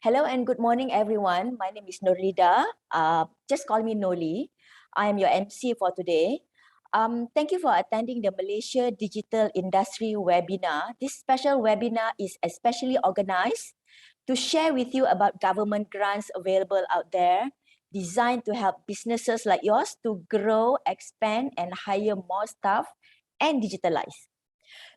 Hello and good morning, everyone. My name is Nurlida. Just call me Noli. I am your MC for today. Thank you for attending the Malaysia Digital Industry webinar. This special webinar is especially organized to share with you about government grants available out there, designed to help businesses like yours to grow, expand, and hire more staff and digitalize.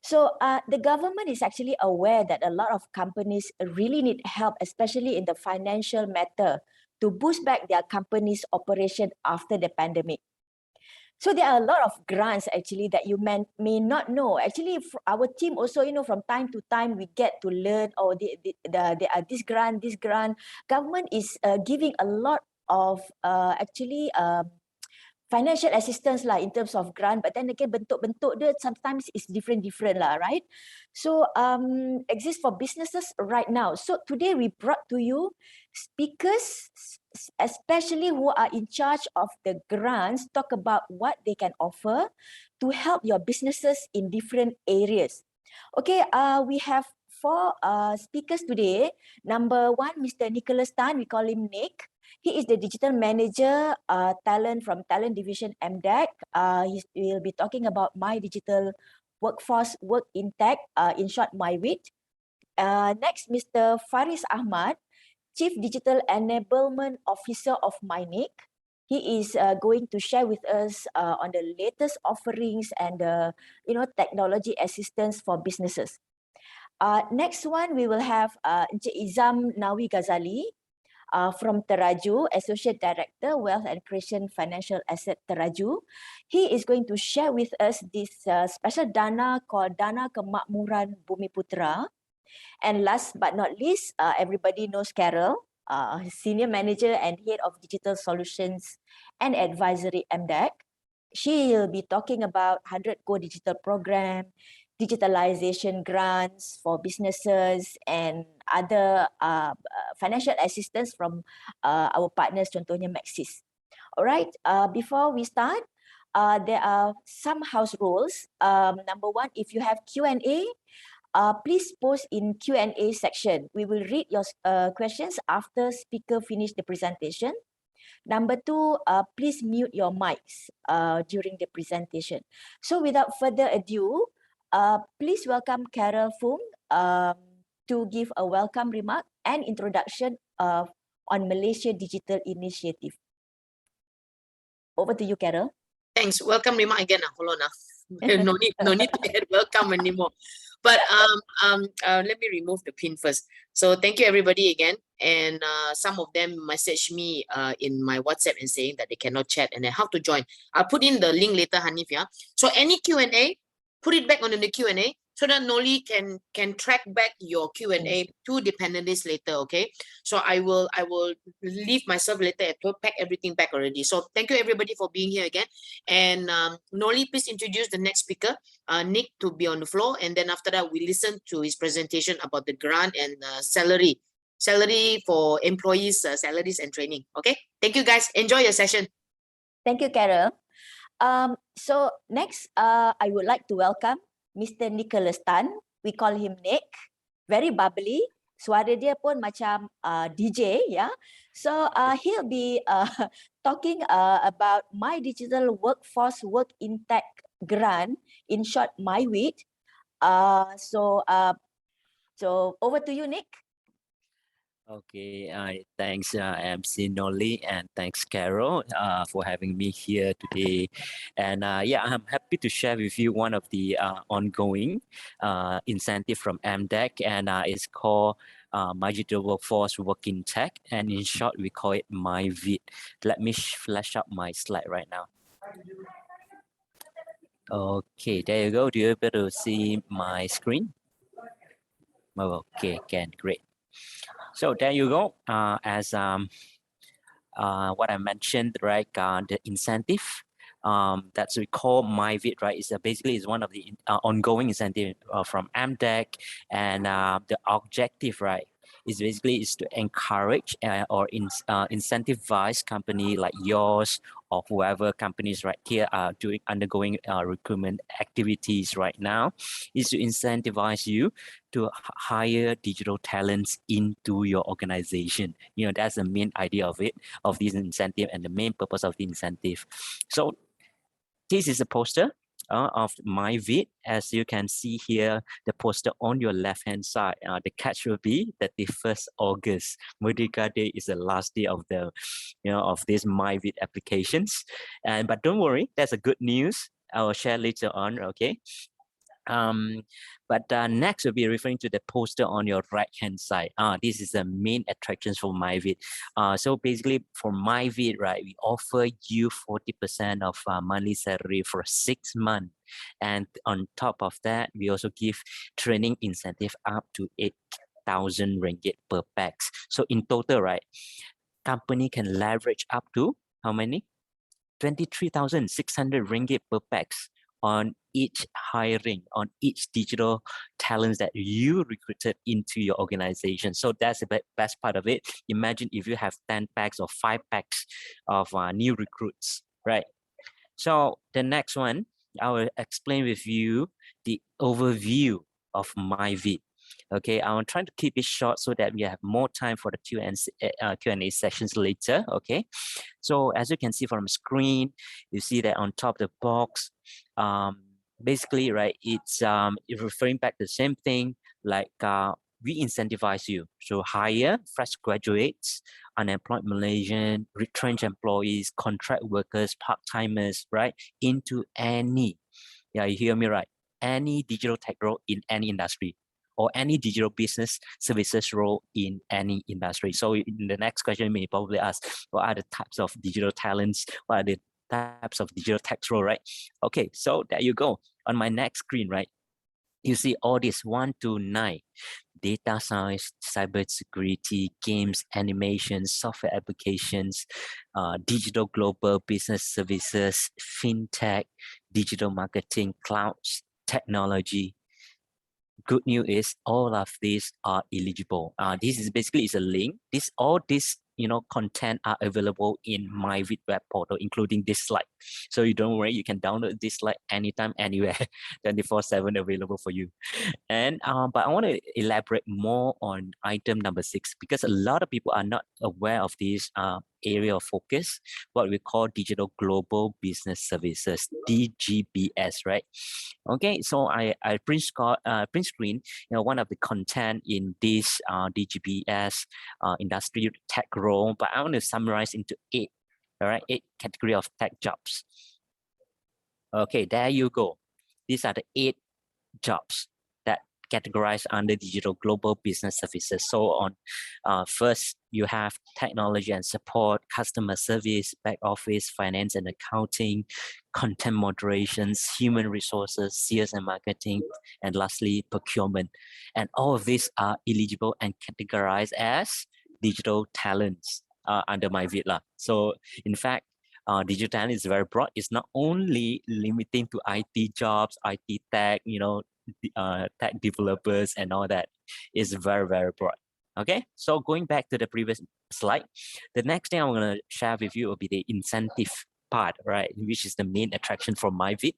So the government is actually aware that a lot of companies really need help, especially in the financial matter, to boost back their company's operation after the pandemic. So there are a lot of grants actually that you may not know. Actually, our team also, from time to time we get to learn, oh, there are this grant, this grant. Government is giving a lot of financial assistance lah in terms of grant, but then again bentuk-bentuk dia sometimes is different lah, right? So exists for businesses right now. So today we brought to you speakers, especially who are in charge of the grants, talk about what they can offer to help your businesses in different areas. Okay, we have four speakers today. Number one, Mr. Nicholas Tan, we call him Nick. He is the digital manager, talent from Talent Division MDEC. He will be talking about My Digital Workforce Work in Tech, in short, MyWIT. Next, Mr. Faris Ahmad, Chief Digital Enablement Officer of MYNIC. He is going to share with us on the latest offerings and technology assistance for businesses. Next one, we will have Encik Izam Nawi Ghazali, from Teraju, Associate Director, Wealth and Creation Financial Asset Teraju. He is going to share with us this special dana called Dana Kemakmuran Bumi Putra. And last but not least, everybody knows Carol, Senior Manager and Head of Digital Solutions and Advisory MDEC. She will be talking about 100 Go Digital Program, digitalization grants for businesses, and other financial assistance from our partners, contohnya Maxis. All right, before we start, there are some house rules. Number one, if you have Q&A, please post in Q&A section. We will read your questions after speaker finish the presentation. Number two, please mute your mics during the presentation. So without further ado, please welcome Carol Fung to give a welcome remark and introduction on Malaysia Digital Initiative. Over to you, Carol. Thanks. Welcome remark again. Hold on. No need to add welcome anymore. But let me remove the pin first. So thank you everybody again. And some of them messaged me in my WhatsApp and saying that they cannot chat and then how to join. I'll put in the link later, Hanif. Yeah. So any Q&A, put it back on the Q&A so that Noli can track back your Q&A to the panelists later. Okay. So I will leave myself later to pack everything back already. So thank you everybody for being here again. And Noli, please introduce the next speaker, Nick, to be on the floor. And then after that, we listen to his presentation about the grant and salary for employees, salaries and training. Okay. Thank you guys. Enjoy your session. Thank you, Carol. So next, I would like to welcome Mr. Nicholas Tan. We call him Nick. Very bubbly. Suara dia pun macam DJ, yeah. So he'll be talking about My Digital Workforce Work in Tech grant, in short, MyWIT. So over to you, Nick. Okay, thanks MC Noli and thanks Carol for having me here today. And yeah, I'm happy to share with you one of the ongoing incentive from MDEC, and it's called My Digital Workforce Work in Tech, and in short we call it MyVIT. Let me flash up my slide right now. Okay, there you go. Do you able to see my screen? Oh, okay, great. So there you go. As what I mentioned, right? The incentive that's we call MyVIT, right? Is basically is one of the ongoing incentive from MDEC, and the objective, right, is basically is to encourage or incentivize company like yours or whoever companies right here are undergoing recruitment activities right now, is to incentivize you to hire digital talents into your organization. You know, that's the main idea of it, of this incentive, and the main purpose of the incentive. So this is a poster of MyVid. As you can see here, the poster on your left-hand side, the catch will be that the 1st August, Merdeka Day, is the last day of the, of these MyVid applications. But don't worry, that's a good news. I will share later on, okay? But next we'll be referring to the poster on your right hand side. This is the main attractions for MyVid. So basically for MyVid, right, we offer you 40% of monthly salary for 6 months. And on top of that, we also give training incentive up to 8,000 ringgit per pax. So in total, right, company can leverage up to how many? 23,600 ringgit per pax on each hiring, on each digital talents that you recruited into your organization. So that's the best part of it. Imagine if you have 10 packs or 5 packs of new recruits, right? So the next one, I will explain with you the overview of MyVid. Okay, I'm trying to keep it short so that we have more time for the Q&A sessions later. Okay, so as you can see from the screen, you see that on top of the box, basically, right, it's referring back to the same thing, like we incentivize you to hire fresh graduates, unemployed Malaysian, retrenched employees, contract workers, part-timers, right, into any, yeah, you hear me right, any digital tech role in any industry, or any digital business services role in any industry. So in the next question, you may probably ask, what are the types of digital talents? What are the types of digital tech role, right? Okay, so there you go. On my next screen, right, you see all this 1 to 9, data science, cybersecurity, games, animations, software applications, digital global business services, fintech, digital marketing, clouds, technology. Good news is all of these are eligible. This is basically is a link. All this content are available in MyVid web portal, including this slide. So you don't worry, you can download this slide anytime, anywhere, 24/7 available for you. And but I want to elaborate more on item number 6, because a lot of people are not aware of this area of focus, what we call digital global business services, DGBS, right? Okay, so I print screen, one of the content in this DGBS industry tech role, but I want to summarize into 8, all right, 8 category of tech jobs. Okay, there you go. These are the 8 jobs that categorized under digital global business services. So on first, you have technology and support, customer service, back office, finance and accounting, content moderations, human resources, sales and marketing, and lastly, procurement. And all of these are eligible and categorized as digital talents under MyVid. So in fact, digital talent is very broad. It's not only limiting to IT jobs, IT tech, tech developers and all that. Is very, very broad. Okay, so going back to the previous slide, the next thing I'm going to share with you will be the incentive part, right, which is the main attraction for MyVid.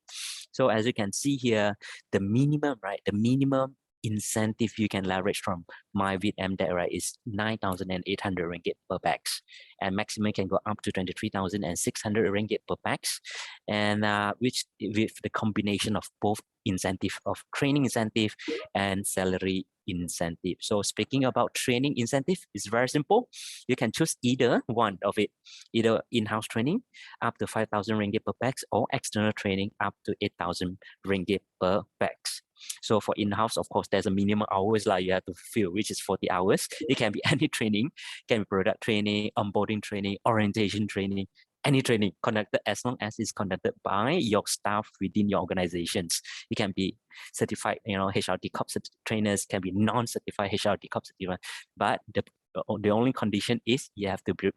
So as you can see here, the minimum, right, the minimum incentive you can leverage from MyVid MDEC, right, is 9,800 ringgit per pax, and maximum can go up to 23,600 ringgit per pax, and which with the combination of both incentive of training incentive and salary incentive. So speaking about training incentive, it's very simple. You can choose either one of it, either in-house training up to 5,000 ringgit per pax, or external training up to 8,000 ringgit per pax. So for in-house, of course, there's a minimum hours like you have to fulfill, which is 40 hours. It can be any training, can be product training, onboarding training, orientation training, any training conducted as long as it's conducted by your staff within your organizations. It can be certified, HRD Corp trainers, can be non-certified HRD Corp certified, but the only condition is you have to be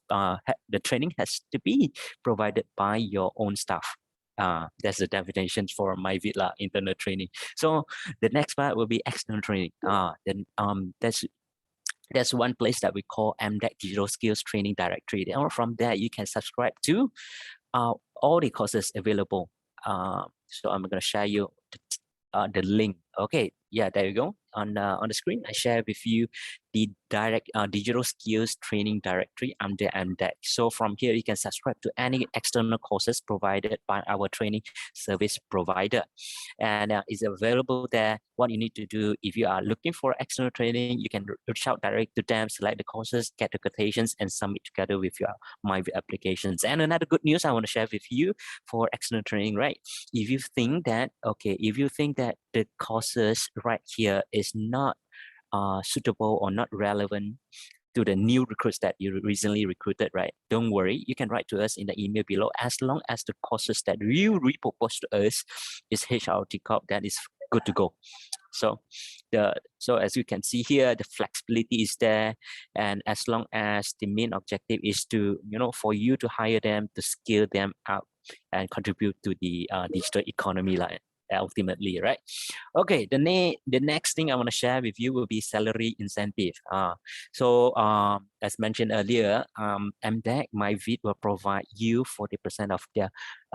the training has to be provided by your own staff. That's the definition for MyVid internal training. So the next part will be external training. Then that's there's one place that we call MDEC Digital Skills Training Directory. And from there, you can subscribe to all the courses available. So I'm going to share you the link. Okay, yeah, there you go. On the screen, I share with you the digital skills training directory under MDEC. So from here, you can subscribe to any external courses provided by our training service provider, and it's available there. What you need to do if you are looking for external training, you can reach out direct to them, select the courses, get the quotations, and submit together with your MyVid applications. And another good news I want to share with you for external training, right? If you think that the courses right here is not suitable or not relevant to the new recruits that you recently recruited, right? Don't worry, you can write to us in the email below. As long as the courses that you repropose to us is HRT Corp, that is good to go. So as you can see here, the flexibility is there, and as long as the main objective is to, for you to hire them, to scale them up and contribute to the digital economy, like ultimately, right? Okay, the next thing I want to share with you will be salary incentive. As mentioned earlier, MDEC MyVid will provide you 40% of their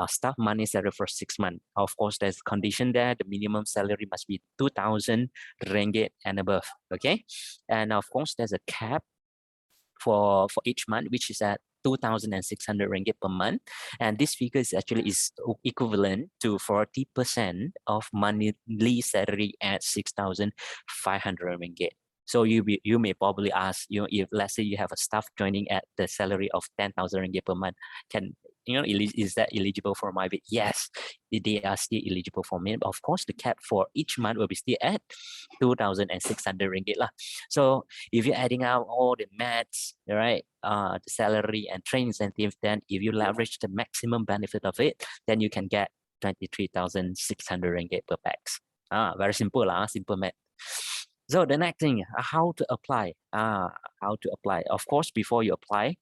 staff money salary for 6 months. Of course, there's a condition there. The minimum salary must be 2,000 ringgit and above. Okay, and of course, there's a cap for each month, which is at 2,600 ringgit per month, and this figure is actually equivalent to 40% of monthly salary at 6,500 ringgit. So you may probably ask, if let's say you have a staff joining at the salary of 10,000 ringgit per month, is that eligible for MyVid? Yes, they are still eligible for MyVid. Of course, the cap for each month will be still at 2,600 ringgit lah. So if you're adding out all the maths, right, the salary and training incentive, then if you leverage the maximum benefit of it, then you can get 23,600 ringgit per pax. Very simple lah, simple math. So the next thing, how to apply. Of course, before you apply,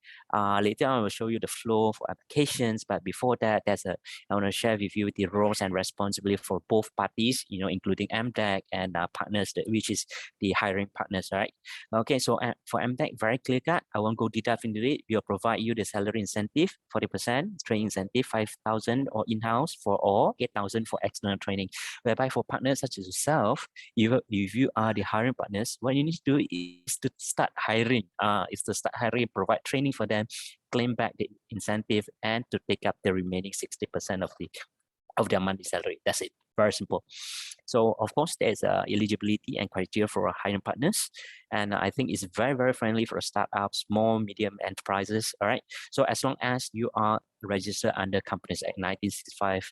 later on I will show you the flow for applications. But before that, I want to share with you the roles and responsibility for both parties, including MDEC and partners, which is the hiring partners, right? Okay, so for MDEC, very clear cut. I won't go deep dive into it. We'll provide you the salary incentive, 40%, training incentive, 5,000 or in-house for all, 8,000 for external training. Whereby for partners such as yourself, if you are the hiring partners, what you need to do is to start hiring. Provide training for them, claim back the incentive, and to take up the remaining 60% of their monthly salary. That's it. Very simple. So of course, there's eligibility and criteria for our hiring partners, and I think it's very, very friendly for startups, small, medium enterprises. All right. So as long as you are registered under Companies Act 1965,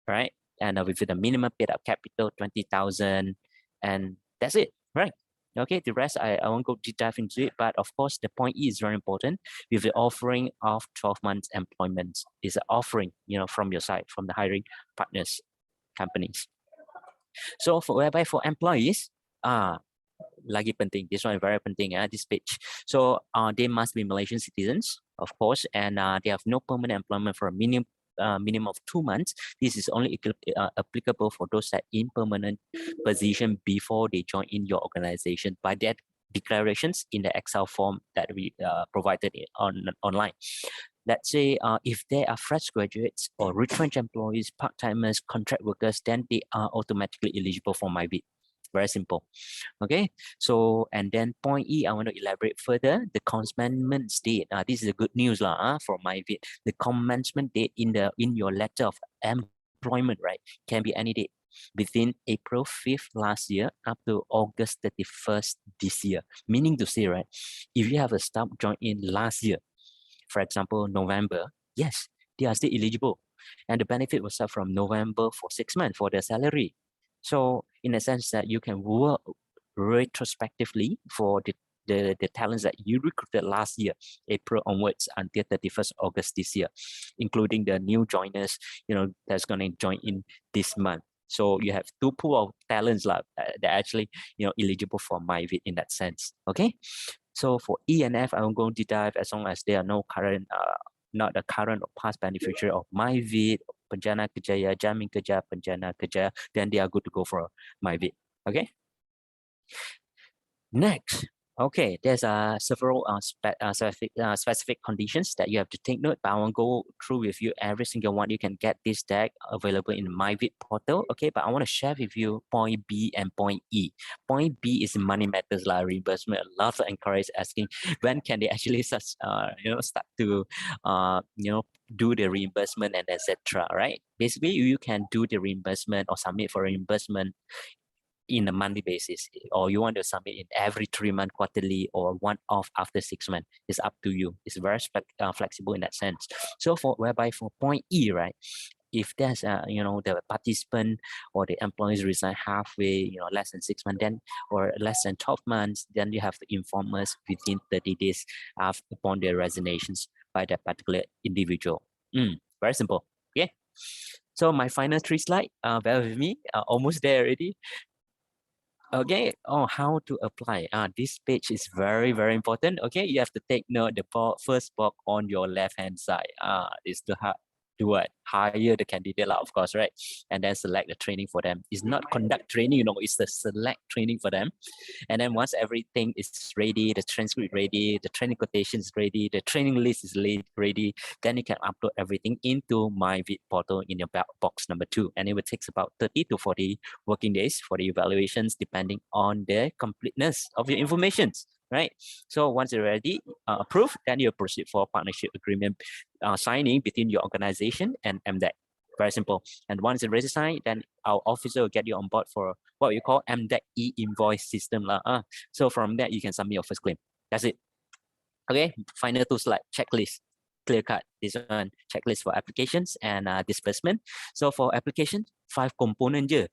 right, and with the minimum paid up capital 20,000, and that's it, right? Okay, the rest I won't go deep dive into it, but of course the point is very important. With the offering of 12 months employment is an offering, from your side, from the hiring partners, companies. So whereby for employees, lagi penting, this one is very penting, this page. So they must be Malaysian citizens, of course, and they have no permanent employment for a minimum of 2 months. This is only applicable for those that in permanent position before they join in your organization by that declarations in the Excel form that we provided online. Let's say if they are fresh graduates or retrenched employees, part-timers, contract workers, then they are automatically eligible for MyVid. Very simple. Okay, so and then point E, I want to elaborate further. The commencement date. This is a good news for MyVid. The commencement date in your letter of employment, right, can be any date between April 5th last year up to August 31st this year. Meaning to say, right, if you have a staff join in last year, for example, November, yes, they are still eligible, and the benefit will start from November for 6 months for their salary. So in a sense that you can work retrospectively for the talents that you recruited last year, April onwards until 31st August this year, including the new joiners, that's going to join in this month. So you have two pool of talents that actually, eligible for MyVid in that sense. Okay. So for E and F, I won't go deep dive as long as there are no current, not the current or past beneficiary of MyVid, Penjana Kerjaya, Jamin Kerja, Penjana Kerja, then they are good to go for MyVid. Okay. Next, Okay, there's several specific conditions that you have to take note, but I won't go through with you every single one. You can get this deck available in MyVid portal. Okay, but I want to share with you point B and point E. Point B is money matters like reimbursement. A lot of encourage asking when can they actually start to do the reimbursement and etc. Right? Basically, you can do the reimbursement or submit for reimbursement in a monthly basis, or you want to submit in every 3 month quarterly or one off after 6 months. It's up to you. It's very flexible in that sense. So for point E, right, if there's the participant or the employees resign halfway, less than 6 months, then or less than 12 months, then you have to inform us within 30 days upon their resignations by that particular individual. Very simple. Okay, so my final 3 slide, bear with me, almost there already. Okay, how to apply. This page is very, very important. Okay, you have to take note the first box on your left-hand side. Is to do what? Hire the candidate, of course, right? And then select the training for them. It's not conduct training, it's the select training for them. And then once everything is ready, the transcript ready, the training quotation is ready, the training list is ready, then you can upload everything into MyVid portal in your box number 2. And it will take about 30 to 40 working days for the evaluations, depending on the completeness of your information, right? So once you're ready, approved, then you proceed for partnership agreement signing between your organization and MDEC. Very simple. And once it's ready to sign, then our officer will get you on board for what we call MDEC e-invoice system. So from that, you can submit your first claim. That's it. Okay, final 2 slide, checklist. Clear cut. This one, checklist for applications and disbursement. So for application, 5 components.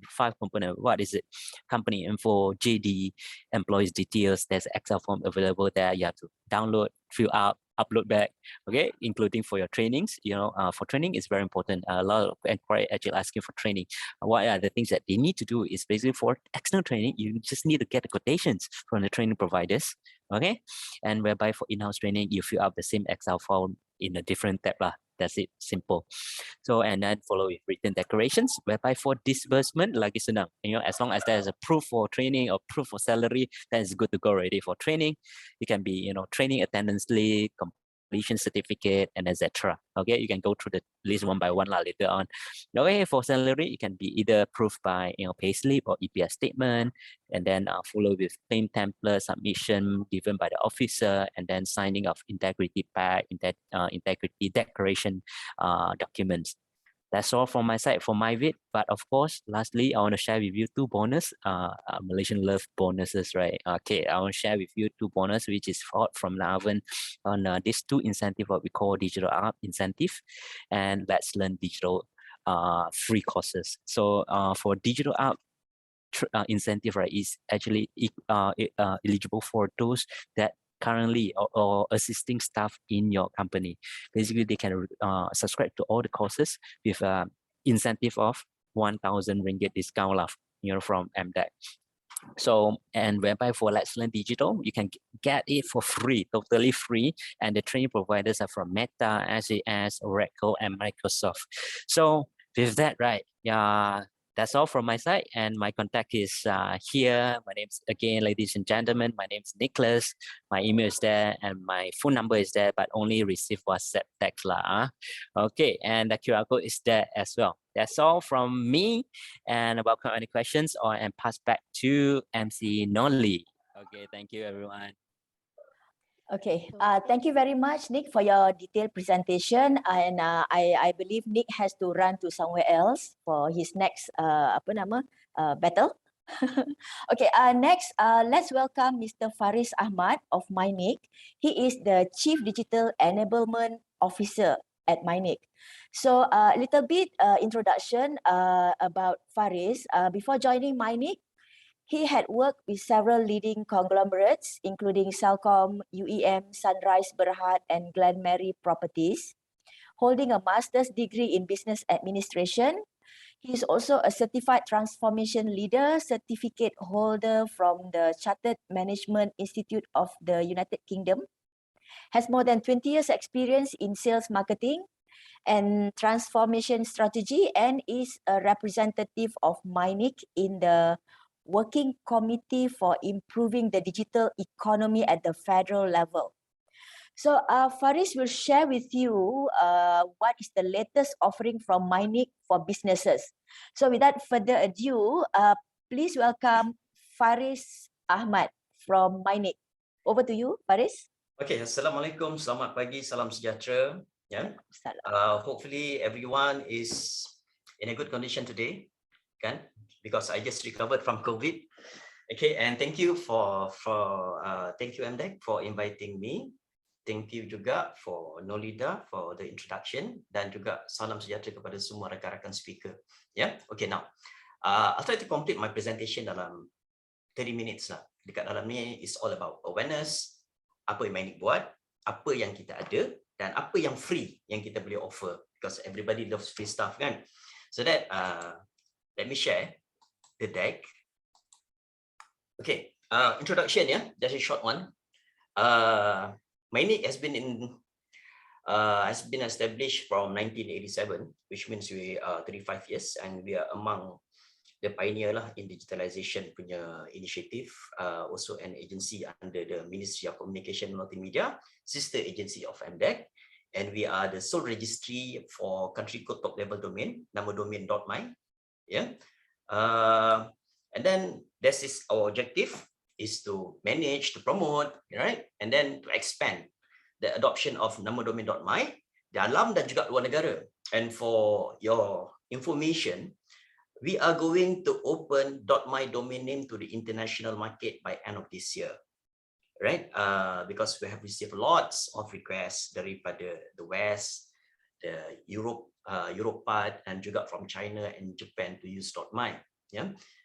5 components. What is it? Company info, JD, employees details. There's an Excel form available there. You have to download, fill out, upload back. Okay, including for your trainings. For training, it's very important. A lot of inquiry actually asking for training. What are the things that they need to do? Is basically for external training, you just need to get the quotations from the training providers. Okay, and whereby for in-house training, you fill out the same Excel form in a different tab. That's it, simple. So, and then follow with written declarations, whereby for disbursement, lagi senang. As long as there's a proof for training or proof for salary, then it's good to go already for training. It can be, training attendance leave, completion certificate, and etc. Okay, you can go through the list one by one later on. Okay, for salary, it can be either proof by payslip or EPS statement, and then follow with claim template submission given by the officer, and then signing of integrity pack, integrity declaration documents. That's all from my side for MyVid. But of course, lastly, I want to share with you 2 bonus. Malaysian love bonuses, right? Okay, I want to share with you 2 bonus, which is from Navan on these 2 incentive, what we call digital art incentive, and Let's Learn digital free courses. So for digital art incentive, right, is actually eligible for those that currently or assisting staff in your company. Basically, they can subscribe to all the courses with incentive of 1,000 ringgit discount from MDEC. So, and whereby for Let's Learn Digital, you can get it for free, totally free. And the training providers are from Meta, SAS, Oracle, and Microsoft. So with that, right, that's all from my side, and my contact is here. My name's, again, ladies and gentlemen, my name's Nicholas. My email is there, and my phone number is there, but only receive WhatsApp text Okay, and the QR code is there as well. That's all from me, and welcome any questions and pass back to MC Nonly. Okay, thank you, everyone. Okay, thank you very much, Nick, for your detailed presentation. And I believe Nick has to run to somewhere else for his next battle. Okay, next, let's welcome Mr. Faris Ahmad of MYNIC. He is the Chief Digital Enablement Officer at MYNIC. So a little bit introduction about Faris. Before joining MYNIC, he had worked with several leading conglomerates, including Celcom, UEM, Sunrise Berhad, and Glenmary Properties. Holding a master's degree in business administration, he is also a certified transformation leader, certificate holder from the Chartered Management Institute of the United Kingdom, has more than 20 years experience in sales marketing and transformation strategy, and is a representative of MYNIC in the Working Committee for Improving the Digital Economy at the federal level. So Faris will share with you what is the latest offering from MYNIC for businesses. So without further ado, please welcome Faris Ahmad from MYNIC. Over to you, Faris. Okay, Assalamualaikum, selamat pagi, salam sejahtera. Hopefully everyone is in a good condition today, kan? Because I just recovered from COVID. Okay, and thank you thank you MDEC for inviting me. Thank you juga for Nolida for the introduction dan juga salam sejahtera kepada semua rakan-rakan speaker. Okay, now I'll try to complete my presentation dalam 30 minutes lah. Dekat dalam ni is all about awareness, apa yang MYNIC buat, apa yang kita ada dan apa yang free yang kita boleh offer, because everybody loves free stuff, kan? So that let me share the deck. Okay, introduction, just a short one. MYNIC has been established from 1987, which means we are 35 years, and we are among the pioneer lah in digitalization punya initiative. Also an agency under the Ministry of Communication and Multimedia, sister agency of MDEC, and we are the sole registry for country code top level domain, nama domain.my. And then this is our objective, is to manage, to promote, right? And then to expand the adoption of nama domain.my dalam dan juga luar negara. And for your information, we are going to open .my domain name to the international market by end of this year, right? Because we have received lots of requests daripada the West, the Europe part, and juga from China and Japan to use .my,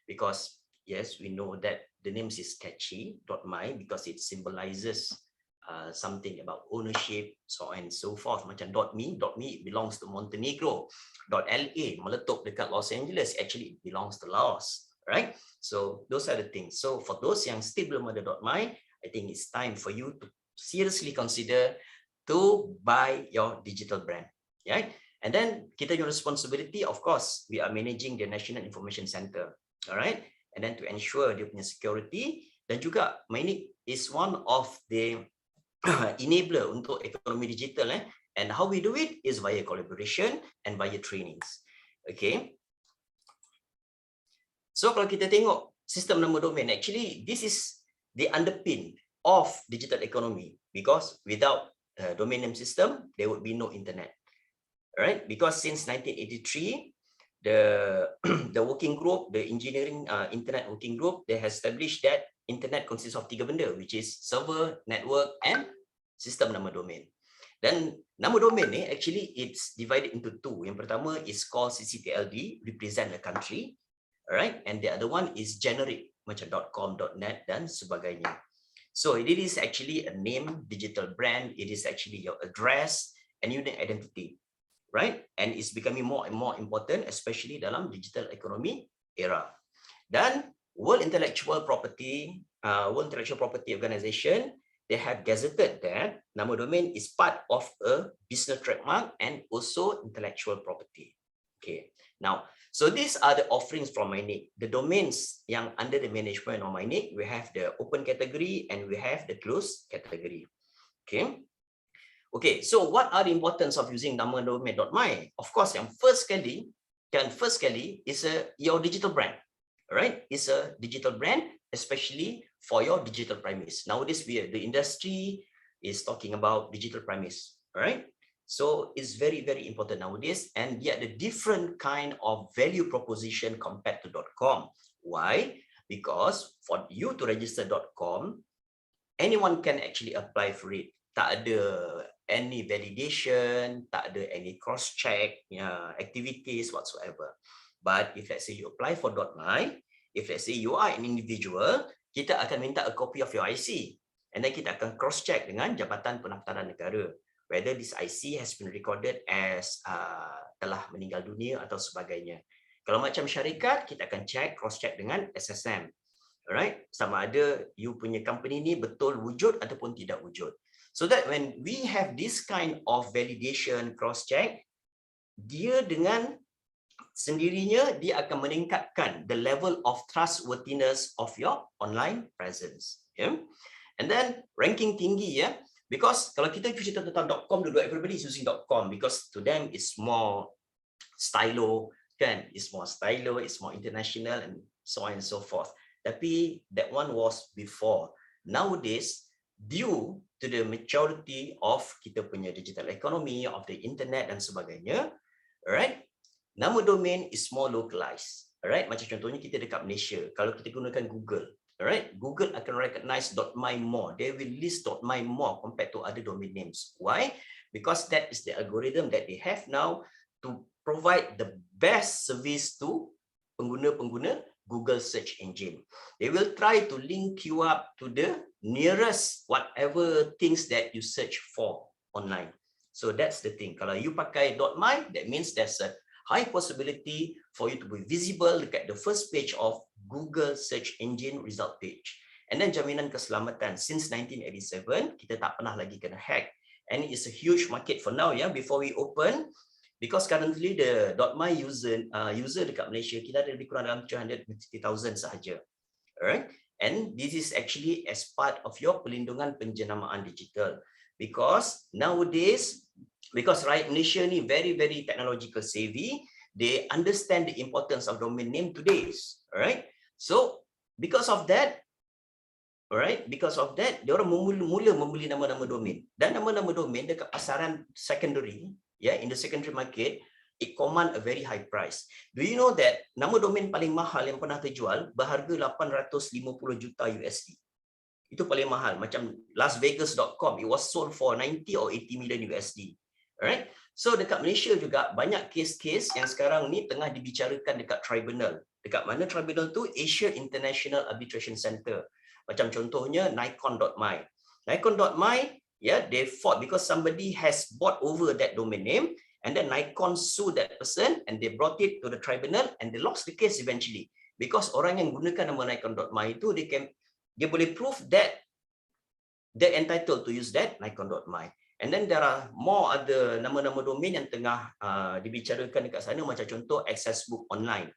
because yes, we know that the name is catchy, .my, because it symbolizes something about ownership, so on and so forth. Macam .me belongs to Montenegro. .la meletup dekat Los Angeles, actually it belongs to Laos, right? So those are the things. So for those yang still belum ada .my, I think it's time for you to seriously consider to buy your digital brand, right? And then kita your responsibility, of course, we are managing the National Information Center, all right? And then to ensure dia punya security, dan juga MYNIC is one of the enabler untuk ekonomi digital, and how we do it is via collaboration and via trainings. Okay, so kalau kita tengok sistem nama domain, actually this is the underpin of digital economy, because without domain name system there would be no internet, right? Because since 1983 the working group, the engineering internet working group, they have established that internet consists of 3 benda, which is server, network, and sistem nama domain. Dan nama domain ni actually it's divided into 2. Yang pertama is called CCTLD, represent the country, right? And the other one is generic, macam .com, .net dan sebagainya. So it is actually a name, digital brand, it is actually your address and unique identity, right? And it's becoming more and more important, especially dalam digital economy era. Dan World Intellectual Property Organization, they have gazetted that nama domain is part of a business trademark and also intellectual property. Okay, now, so these are the offerings from MYNIC. The domains yang under the management of MYNIC, we have the open category and we have the closed category. Okay, so what are the importance of using nama domain.my? Of course, yang first kali is your digital brand, right? It's a digital brand, especially for your digital premise. Nowadays, the industry is talking about digital premise, right? So it's very, very important nowadays, and yet the different kind of value proposition compared to .com. Why? Because for you to register .com, anyone can actually apply for it. Tak ada any validation, tak ada any cross-check activities whatsoever. But if let's say you apply for .my, if let's say you are an individual, kita akan minta a copy of your IC, and then kita akan cross-check dengan Jabatan Pendaftaran Negara whether this IC has been recorded as telah meninggal dunia atau sebagainya. Kalau macam syarikat, kita akan cross-check dengan SSM, alright? Sama ada you punya company ni betul wujud ataupun tidak wujud. So that when we have this kind of validation cross-check, dia dengan sendirinya dia akan meningkatkan the level of trustworthiness of your online presence. Yeah? And then ranking tinggi, ya. Because kalau kita cerita tentang .com dulu, everybody is using .com because to them it's more stylo, kan? It's more stylo, it's more international, and so on and so forth. Tapi that one was before. Nowadays, due to the maturity of kita punya digital economy, of the internet dan sebagainya, alright, nama domain is more localized. Alright, macam contohnya kita dekat Malaysia, kalau kita gunakan Google, alright, Google akan recognize .my more. They will list .my more compared to other domain names. Why? Because that is the algorithm that they have now to provide the best service to pengguna-pengguna Google search engine. They will try to link you up to the nearest whatever things that you search for online. So that's the thing. Kalau you pakai .my, that means there's a high possibility for you to be visible dekat the first page of Google search engine result page. And then jaminan keselamatan. Since 1987, kita tak pernah lagi kena hack. And it's a huge market for now, ya. Before we open, because currently the .my user dekat Malaysia, kita ada lebih kurang dalam 350,000 sahaja. Alright? And this is actually as part of your pelindungan penjenamaan digital. Because nowadays, because right, Malaysia ni very technological savvy, they understand the importance of domain name today. Alright? So, because of that, dia orang mula membeli nama-nama domain. Dan nama-nama domain dekat pasaran secondary, yeah, in the secondary market, it command a very high price. Do you know that nama domain paling mahal yang pernah terjual berharga 850 juta USD? Itu paling mahal. Macam lasvegas.com, it was sold for 90 or 80 million USD. Alright? So dekat Malaysia juga banyak kes-kes yang sekarang ni tengah dibicarakan dekat tribunal. Dekat mana tribunal tu? Asia International Arbitration Center. Macam contohnya Nikon.my. Nikon.my, yeah, they fought because somebody has bought over that domain name, and then Nikon sued that person and they brought it to the tribunal and they lost the case eventually. Because orang yang gunakan nama Nikon.my itu, dia boleh prove that they're entitled to use that Nikon.my. And then there are more other nama-nama domain yang tengah dibicarakan dekat sana, macam contoh Access Book Online.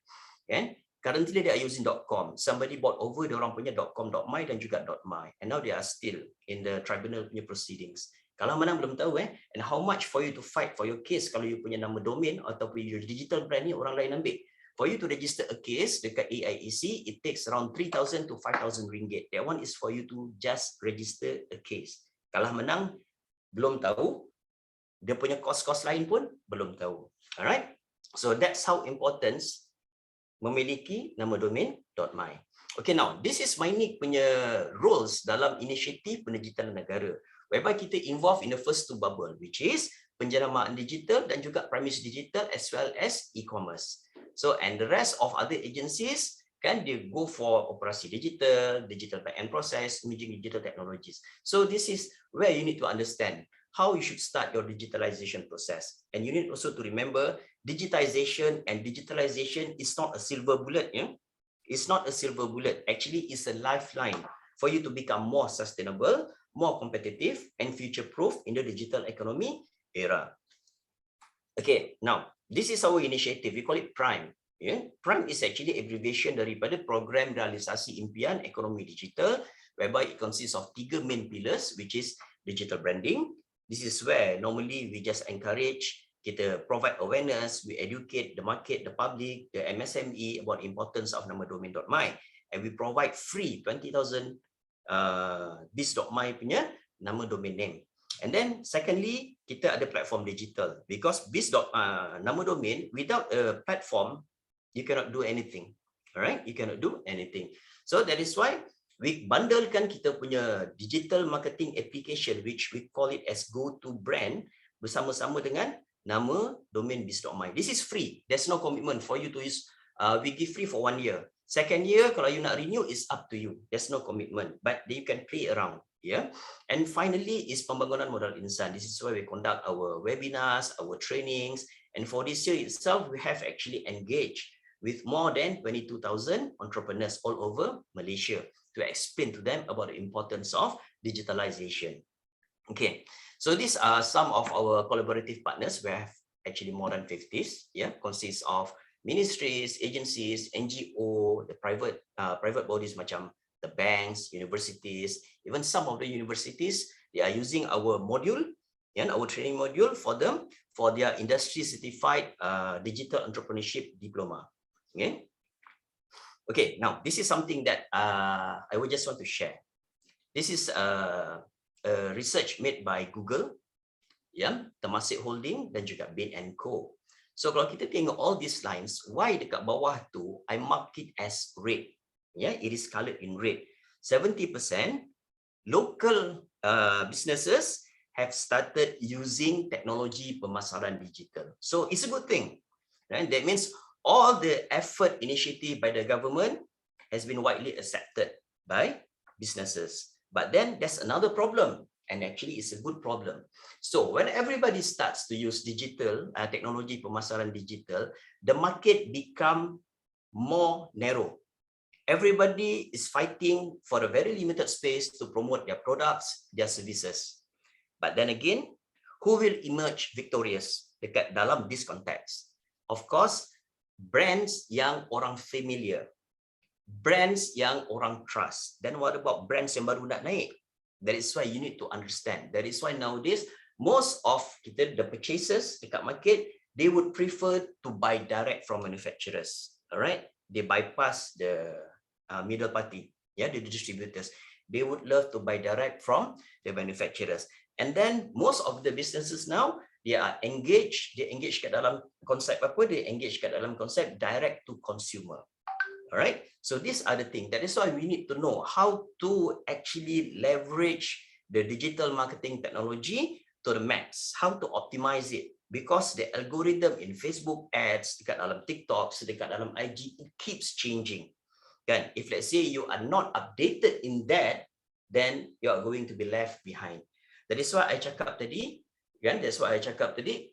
Okay? Currently they are using .com. Somebody bought over dia orang punya .com.my dan juga .my. And now they are still in the tribunal punya proceedings. Kalau mana belum tahu and how much for you to fight for your case kalau you punya nama domain ataupun your digital brand ni orang lain ambil. For you to register a case dekat AIEC, it takes around 3,000 to 5,000 ringgit. That one is for you to just register a case. Kalau menang, belum tahu. Dia punya kos-kos lain pun belum tahu. Alright? So that's how important memiliki nama domain .my. Okay, now this is MYNIC punya roles dalam inisiatif pendigitalan negara, whereby kita involved in the first two bubble, which is penjenamaan digital dan juga premise digital as well as e-commerce. So, and the rest of other agencies kan they go for operasi digital, digital back-end process, imaging digital technologies. So this is where you need to understand how you should start your digitalization process. And you need also to remember digitization and digitalization is not a silver bullet. Yeah? It's not a silver bullet. Actually, it's a lifeline for you to become more sustainable, more competitive, and future-proof in the digital economy era. Okay, now, this is our initiative. We call it PRIME. Yeah? PRIME is actually abbreviation daripada Program Realisasi Impian Ekonomi Digital, whereby it consists of 3 main pillars, which is digital branding. This is where normally we just encourage, kita provide awareness, we educate the market, the public, the MSME about importance of nama domain.my, and we provide free 20,000 biz.my punya nama domain name. And then secondly, kita ada platform digital, because nama domain without a platform, you cannot do anything. Alright, you cannot do anything. So that is why we bundlekan kita punya digital marketing application, which we call it as go-to brand, bersama-sama dengan nama domain biz.my. This is free. There's no commitment for you to use. We give free for 1 year. Second year, kalau you nak renew, it's up to you. There's no commitment, but you can play around. Yeah. And finally, is pembangunan modal insan. This is where we conduct our webinars, our trainings, and for this year itself, we have actually engaged with more than 22,000 entrepreneurs all over Malaysia to explain to them about the importance of digitalization. Okay, so these are some of our collaborative partners. We have actually more than 50s, yeah, consists of ministries, agencies, NGO, the private bodies macam the banks, universities, even some of the universities, they are using our module and our training module for them for their industry certified digital entrepreneurship diploma. Okay, now this is something that I would just want to share. This is a research made by Google, Temasek Holding dan juga Bain & Co. So kalau kita tengok all these lines, why dekat bawah tu I mark it as red? It is colored in red. 70% local businesses have started using technology pemasaran digital. So it's a good thing. Right? That means all the effort initiative by the government has been widely accepted by businesses. But then there's another problem, and actually it's a good problem. So when everybody starts to use digital technology pemasaran digital, the market become more narrow. Everybody is fighting for a very limited space to promote their products, their services. But then again, who will emerge victorious dekat dalam this context? Of course, brands yang orang familiar, brands yang orang trust. Then what about brands yang baru nak naik? That is why you need to understand. That is why nowadays, most of the purchasers dekat market, they would prefer to buy direct from manufacturers. All right? They bypass the middle party, the distributors. They would love to buy direct from the manufacturers. And then most of the businesses now, they are engaged. They engage kat dalam konsep apa? They engage kat dalam konsep direct to consumer. All right. So these are the things. That is why we need to know how to actually leverage the digital marketing technology to the max. How to optimize it, because the algorithm in Facebook ads, dekat dalam TikTok, dekat dalam IG, it keeps changing. Kan? If let's say you are not updated in that, then you are going to be left behind. That is why I cakap tadi. Kan? That's why I cakap tadi.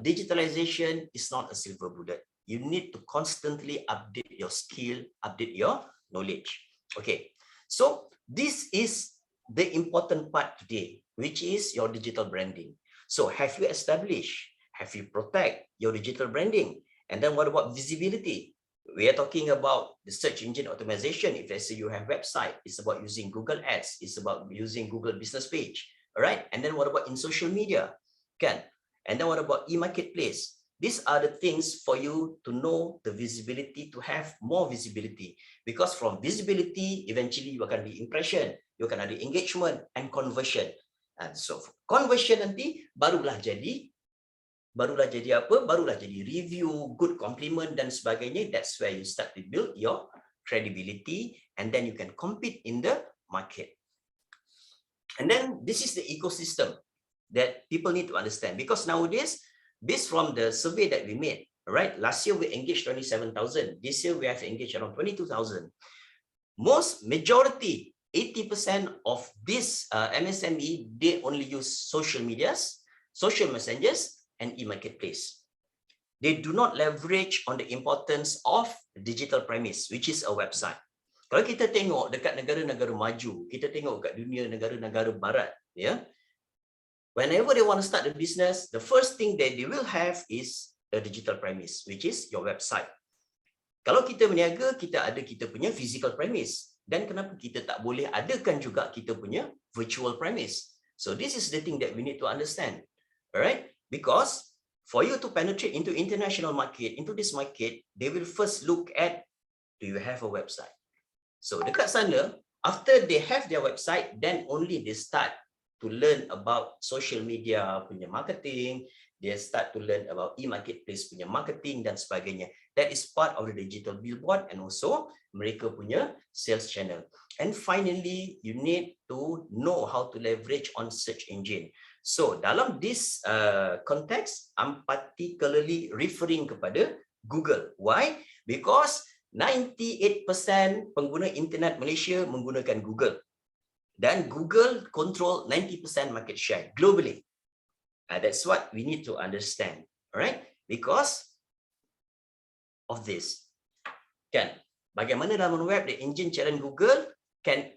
Digitalization is not a silver bullet. You need to constantly update your skill, update your knowledge. Okay, so this is the important part today, which is your digital branding. So have you established, have you protect your digital branding? And then what about visibility? We are talking about the search engine optimization. If let's say you have website, it's about using Google Ads, it's about using Google Business Page, all right? And then what about in social media? Can? And then what about e-marketplace? These are the things for you to know the visibility, to have more visibility. Because from visibility, eventually you akan be impression, you akan ada engagement and conversion. And so conversion nanti barulah jadi apa? Barulah jadi review, good compliment dan sebagainya. That's where you start to build your credibility, and then you can compete in the market. And then this is the ecosystem that people need to understand, because nowadays, based from the survey that we made, right? Last year we engaged 27,000. This year we have engaged around 22,000. Majority, 80% of this MSME, they only use social medias, social messengers, and e-marketplace. They do not leverage on the importance of digital premise, which is a website. Kalau kita tengok dekat negara-negara maju, kita tengok dekat dunia negara-negara barat, whenever they want to start a business, the first thing that they will have is a digital premise, which is your website. Kalau kita berniaga, kita ada kita punya physical premise. Dan kenapa kita tak boleh adakan juga kita punya virtual premise? So this is the thing that we need to understand. Alright? Because for you to penetrate into international market, into this market, they will first look at, do you have a website? So dekat sana, after they have their website, then only they start to learn about social media punya marketing, they start to learn about e-marketplace punya marketing dan sebagainya. That is part of the digital billboard and also mereka punya sales channel. And finally, you need to know how to leverage on search engine. So dalam this context, I'm particularly referring kepada Google. Why? Because 98% pengguna internet Malaysia menggunakan Google. Dan Google control 90% market share globally. That's what we need to understand, alright? Because of this. Kan? Bagaimana dalam web, the engine challenge Google can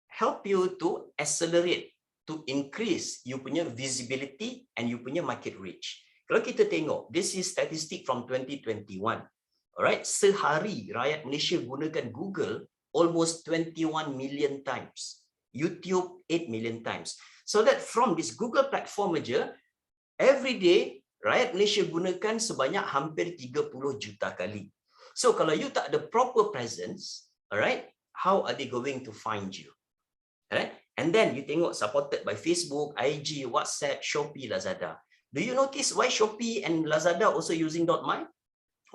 help you to accelerate, to increase you punya visibility and you punya market reach. Kalau kita tengok, this is statistic from 2021. Alright, sehari rakyat Malaysia gunakan Google almost 21 million times. YouTube 8 million times. So that from this Google platform aja, every day rakyat Malaysia gunakan sebanyak hampir 30 juta kali. So kalau you tak ada proper presence, alright, how are they going to find you? Alright, and then you tengok supported by Facebook, IG, WhatsApp, Shopee, Lazada. Do you notice why Shopee and Lazada also using .my?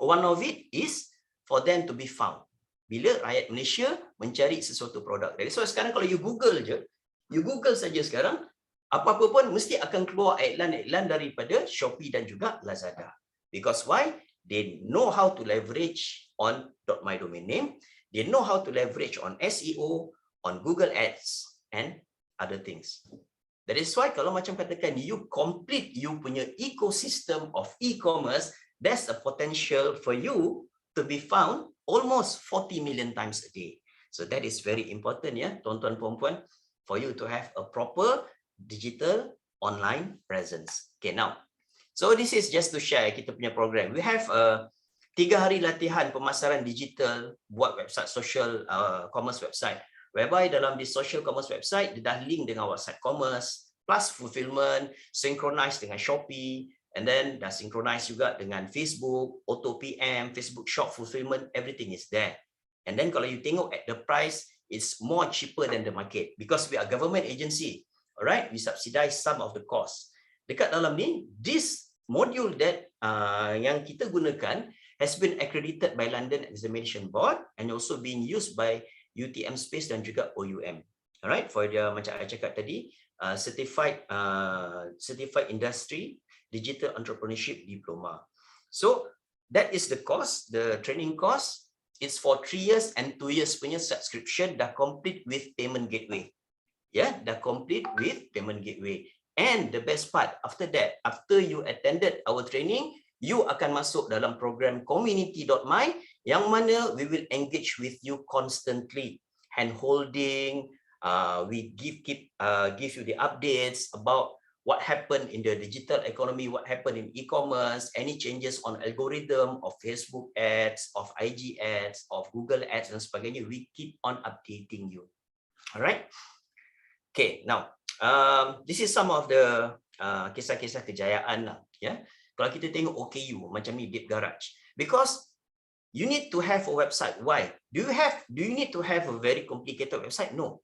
One of it is for them to be found. Bila rakyat Malaysia mencari sesuatu produk. So sekarang kalau you Google je, you Google saja sekarang, apa-apa pun mesti akan keluar iklan-iklan daripada Shopee dan juga Lazada. Because why? They know how to leverage on .my domain name. They know how to leverage on SEO, on Google Ads and other things. That is why kalau macam katakan you complete you punya ecosystem of e-commerce, there's a potential for you to be found almost 40 million times a day. So that is very important, ya, tuan-tuan puan-puan, for you to have a proper digital online presence. Okay, now, so this is just to share kita punya program. We have 3 hari latihan pemasaran digital buat website social commerce website, whereby dalam di social commerce website dia dah link dengan WhatsApp commerce plus fulfillment, synchronize dengan Shopee, and then dah synchronize juga dengan Facebook, auto PM, Facebook Shop fulfillment, everything is there. And then kalau you tengok at the price, it's more cheaper than the market because we are government agency. Alright, we subsidize some of the cost. Dekat dalam ni, this module that yang kita gunakan has been accredited by London Examination Board and also being used by UTM Space dan juga OUM. Alright, for dia macam saya cakap tadi, certified industry digital entrepreneurship diploma. So that is the cost, the training cost. It's for 3 years and 2 years punya subscription dah complete with payment gateway. Yeah, dah complete with payment gateway. And the best part, after that, after you attended our training, you akan masuk dalam program community.my yang mana we will engage with you constantly, hand holding. We give you the updates about what happened in the digital economy, what happened in e-commerce, any changes on algorithm of Facebook ads, of IG ads, of Google ads dan sebagainya. We keep on updating you. All right. Okay, now this is some of the kisah-kisah kejayaan lah. Yeah, kalau kita tengok OKU macam ni, Deep Garage, because you need to have a website. Why? Do you need to have a very complicated website? No.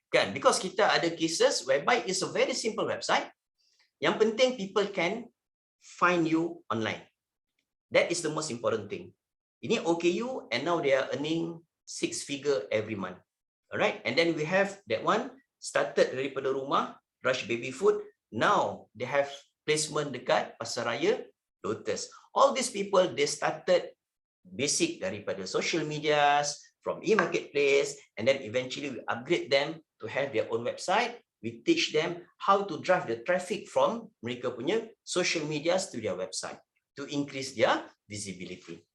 Kan? Because kita ada cases whereby it's a very simple website. Yang penting people can find you online. That is the most important thing. Ini OKU and now they are earning 6 figure every month. Alright, and then we have that one started daripada rumah, Rush Baby Food. Now they have placement dekat Pasaraya, Lotus. All these people, they started basic daripada social medias, from e-marketplace, and then eventually we upgrade them to have their own website. We teach them how to drive the traffic from mereka punya social medias to their website to increase their visibility.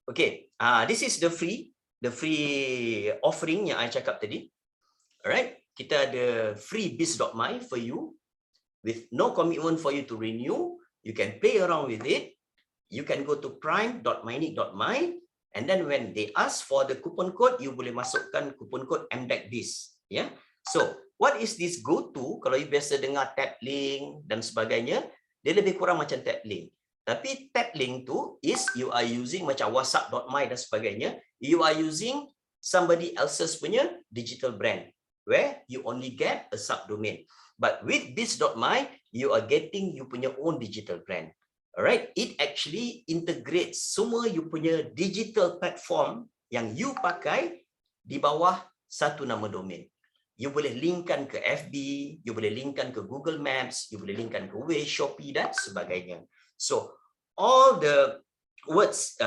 Okay, this is the free offering yang I cakap tadi. Alright, kita ada free biz.my for you with no commitment for you to renew. You can play around with it. You can go to prime.mynic.my. And then when they ask for the coupon code, you boleh masukkan coupon code MDACBiz. Yeah. So what is this go to? Kalau you biasa dengar tap link dan sebagainya, dia lebih kurang macam tap link. Tapi tap link tu is you are using macam whatsapp.my dan sebagainya. You are using somebody else's punya digital brand where you only get a subdomain. But with biz.my, you are getting you punya own digital brand. Alright, it actually integrates semua you punya digital platform yang you pakai di bawah satu nama domain. You boleh linkkan ke FB, you boleh linkkan ke Google Maps, you boleh linkkan ke Waze, Shopee dan sebagainya. So all the words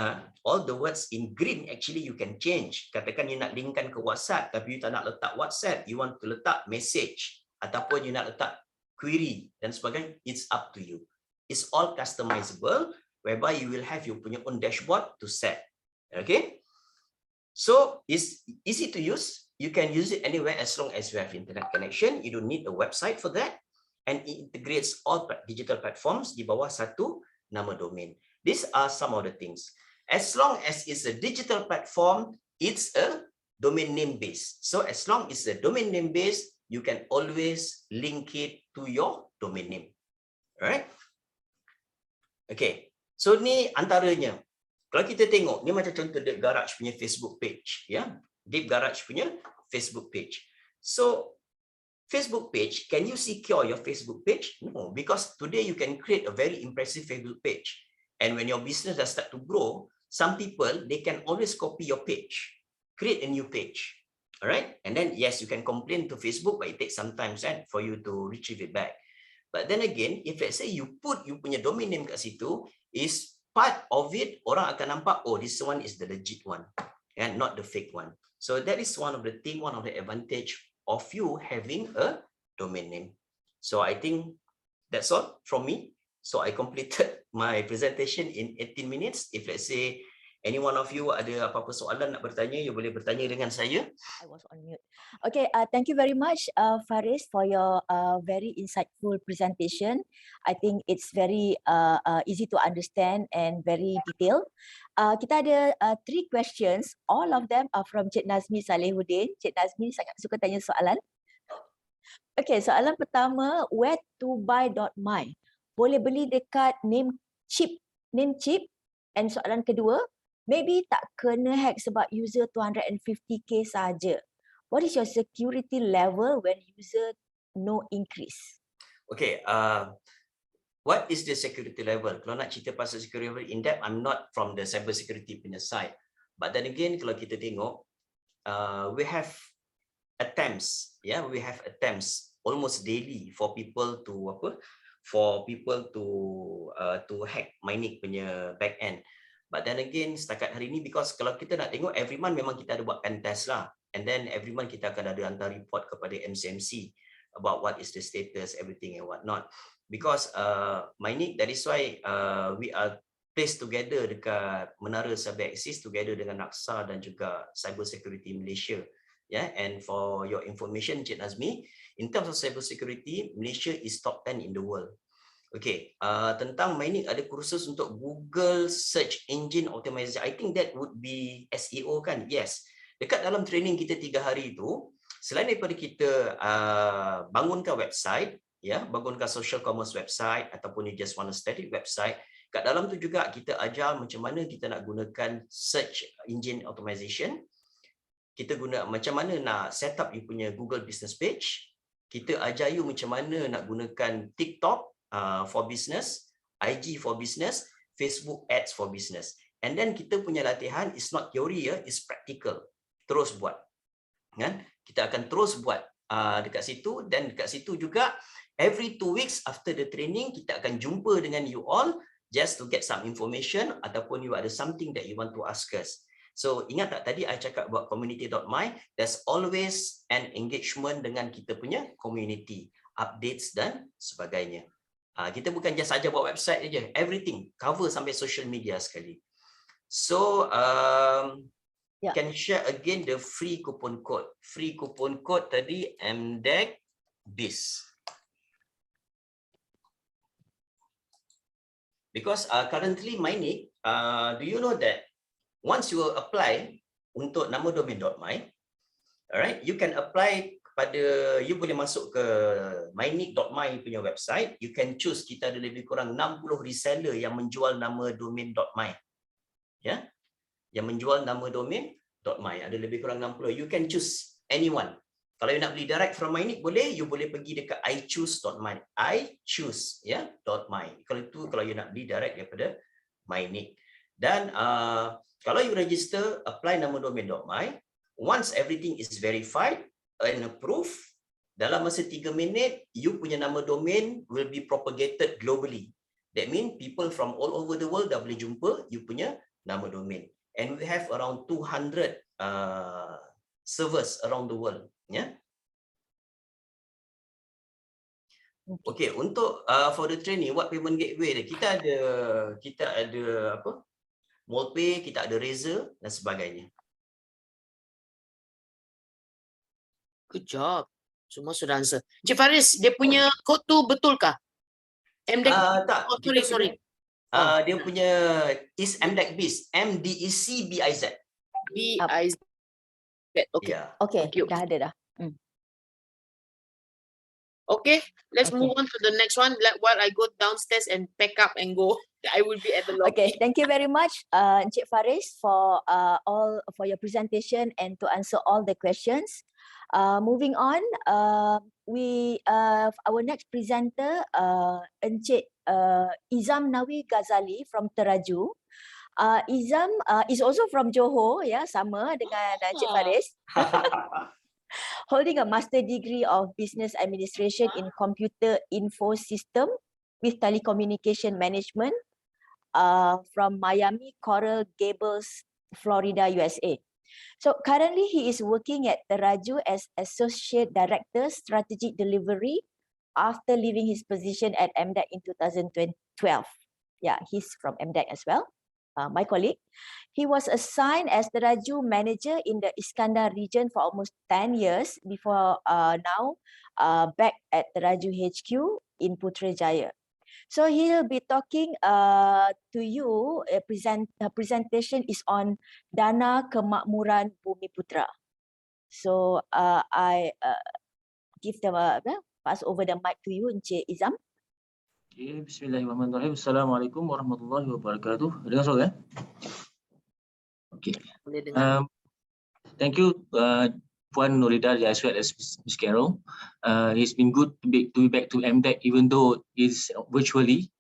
in green actually you can change. Katakan you nak linkkan ke WhatsApp tapi you tak nak letak WhatsApp, you want to letak message ataupun you nak letak query dan sebagainya, it's up to you. It's all customizable, whereby you will have your punya own dashboard to set. Okay, so it's easy to use. You can use it anywhere as long as you have internet connection. You don't need a website for that. and it integrates all digital platforms di bawah satu nama domain. These are some of the things. As long as it's a digital platform, it's a domain name base. So as long as it's a domain name base, you can always link it to your domain name. Alright? Okay. So ni antaranya. Kalau kita tengok, ni macam contoh Deep Garage punya Facebook page. Ya, Deep Garage punya Facebook page. So, Facebook page, can you secure your Facebook page? No, because today you can create a very impressive Facebook page. And when your business does start to grow, some people, they can always copy your page, create a new page. All right, and then yes, you can complain to Facebook, but it takes some time for you to retrieve it back. But then again, if let's say you put you punya domain name kat situ, is part of it, orang akan nampak, oh, this one is the legit one, and not the fake one. So that is one of the thing, one of the advantage of you having a domain name. So I think that's all from me. So I completed my presentation in 18 minutes. If let's say any one of you ada apa-apa soalan nak bertanya, you boleh bertanya dengan saya. I was on mute. Okay, thank you very much, Faris, for your very insightful presentation. I think it's very easy to understand and very detailed. Kita ada 3 questions. All of them are from Cik Nazmi Salehuddin. Cik Nazmi sangat suka tanya soalan. Okay, soalan pertama, where to buy.my? Boleh beli dekat Namecheap. And soalan kedua, maybe tak kena hack sebab user 250k saja. What is your security level when user no increase? Okay, what is the security level? Kalau nak cerita pasal security level in depth, I'm not from the cyber security punya side. But then again, kalau kita tengok, we have attempts, we have attempts almost daily for people to to hack MYNIC punya back end. But then again, setakat hari ni, because kalau kita nak tengok, every month memang kita ada buat pen test lah. And then every month kita akan ada hantar report kepada MCMC about what is the status, everything and what not. Because MYNIC, that is why we are placed together dekat Menara Cyber Axis together dengan NAKSA dan juga Cyber Security Malaysia. And for your information, Cik Nazmi, in terms of cyber security, Malaysia is top 10 in the world. Okay, tentang MYNIC ada kursus untuk Google Search Engine Optimization. I think that would be SEO kan? Yes. Dekat dalam training kita 3 hari itu, selain daripada kita bangunkan website, bangunkan social commerce website ataupun you just want a static website, kat dalam tu juga kita ajar macam mana kita nak gunakan search engine optimization. Kita guna macam mana nak set up you punya Google business page. Kita ajar you macam mana nak gunakan TikTok for business, IG for business, Facebook ads for business. And then kita punya latihan is not theory, is practical. Terus buat. Kan? Kita akan terus buat dekat situ, dan dekat situ juga every 2 weeks after the training kita akan jumpa dengan you all just to get some information ataupun you ada something that you want to ask us. So ingat tak tadi I cakap about community.my, there's always an engagement dengan kita punya community, updates dan sebagainya. Kita bukan just saja buat website saja, everything, cover sampai social media sekali. So can share again the free coupon code. Free coupon code tadi MDEC BIS. Because currently MYNIC, do you know that once you apply untuk nama domain.my, alright, you can apply pada, you boleh masuk ke mynic.my punya website, you can choose, kita ada lebih kurang 60 reseller yang menjual nama domain.my. Yang menjual nama domain.my, ada lebih kurang 60. You can choose anyone. Kalau you nak beli direct from MYNIC boleh, you boleh pergi dekat iChoose.my. iChoose, .my. Kalau itu kalau you nak beli direct daripada MYNIC. Dan kalau you register, apply nama domain.my, once everything is verified and approved, dalam masa 3 minit, you punya nama domain will be propagated globally. That means people from all over the world dah boleh jumpa you punya nama domain. And we have around 200 servers around the world. Okay, untuk for the training, what payment gateway dia? Kita ada apa? MoldPay, kita ada Razer dan sebagainya. Good job. Semua sudah answer. Encik Faris, dia punya code tu betulkah? MDEC? Tak, Oh, kita sorry. punya, dia punya is MDEC BIZ, MDEC-BIZ. BIZ. Okay. Yeah. Okay, Thank you. dah ada dah. Okay, let's Okay. move on to the next one. While I go downstairs and pack up and go, I will be at the lobby. Okay, thank you very much, Encik Faris, for your presentation and to answer all the questions. Moving on, our next presenter, Encik Izam Nawi Ghazali from Teraju. Izam is also from Johor, ya, sama dengan Encik Faris. Holding a master degree of business administration in computer info system with telecommunication management from Miami Coral Gables, Florida, USA. So currently he is working at Teraju as Associate Director Strategic Delivery after leaving his position at MDEC in 2012. Yeah, he's from MDEC as well. My colleague. He was assigned as the Teraju manager in the Iskandar region for almost 10 years before now back at Teraju HQ in Putrajaya. So he'll be talking to you. Presentation is on Dana Kemakmuran Bumi Putra. So I give the pass over the mic to you, Encik Izam. Okay, bismillahirrahmanirrahim. Assalamualaikum warahmatullahi wabarakatuh. Dengar suara? Okay. Boleh dengar. Thank you, Puan Nurida, as well as Ms. Carol. It's been good to be back to MDEC, even though it's virtually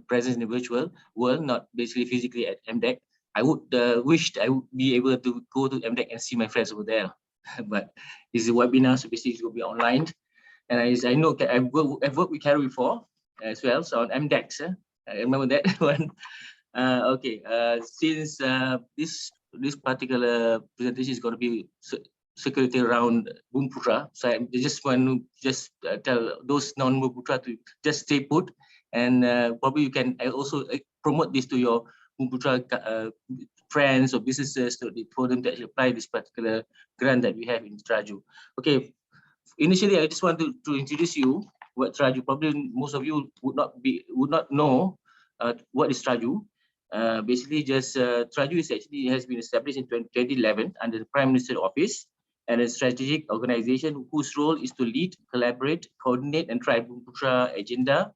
present in the virtual world, not basically physically at MDEC. I would wish I would be able to go to MDEC and see my friends over there, but it's a webinar, so basically it's going to be online. And as I know, I've worked with Carol before as well, so on MDEX. I remember that one. Okay, since this particular presentation is going to be circulated around Bumi Putra, so I just want to tell those non-Bumi Putra to just stay put, and probably you can also promote this to your Bumi Putra friends or businesses for them to actually apply this particular grant that we have in Teraju. Okay, initially I just want to introduce you what Teraju. Probably most of you would not know what is Teraju. Basically, just Teraju has been established in 2011 under the Prime Minister's Office, and a strategic organization whose role is to lead, collaborate, coordinate, and drive Bumi Putra agenda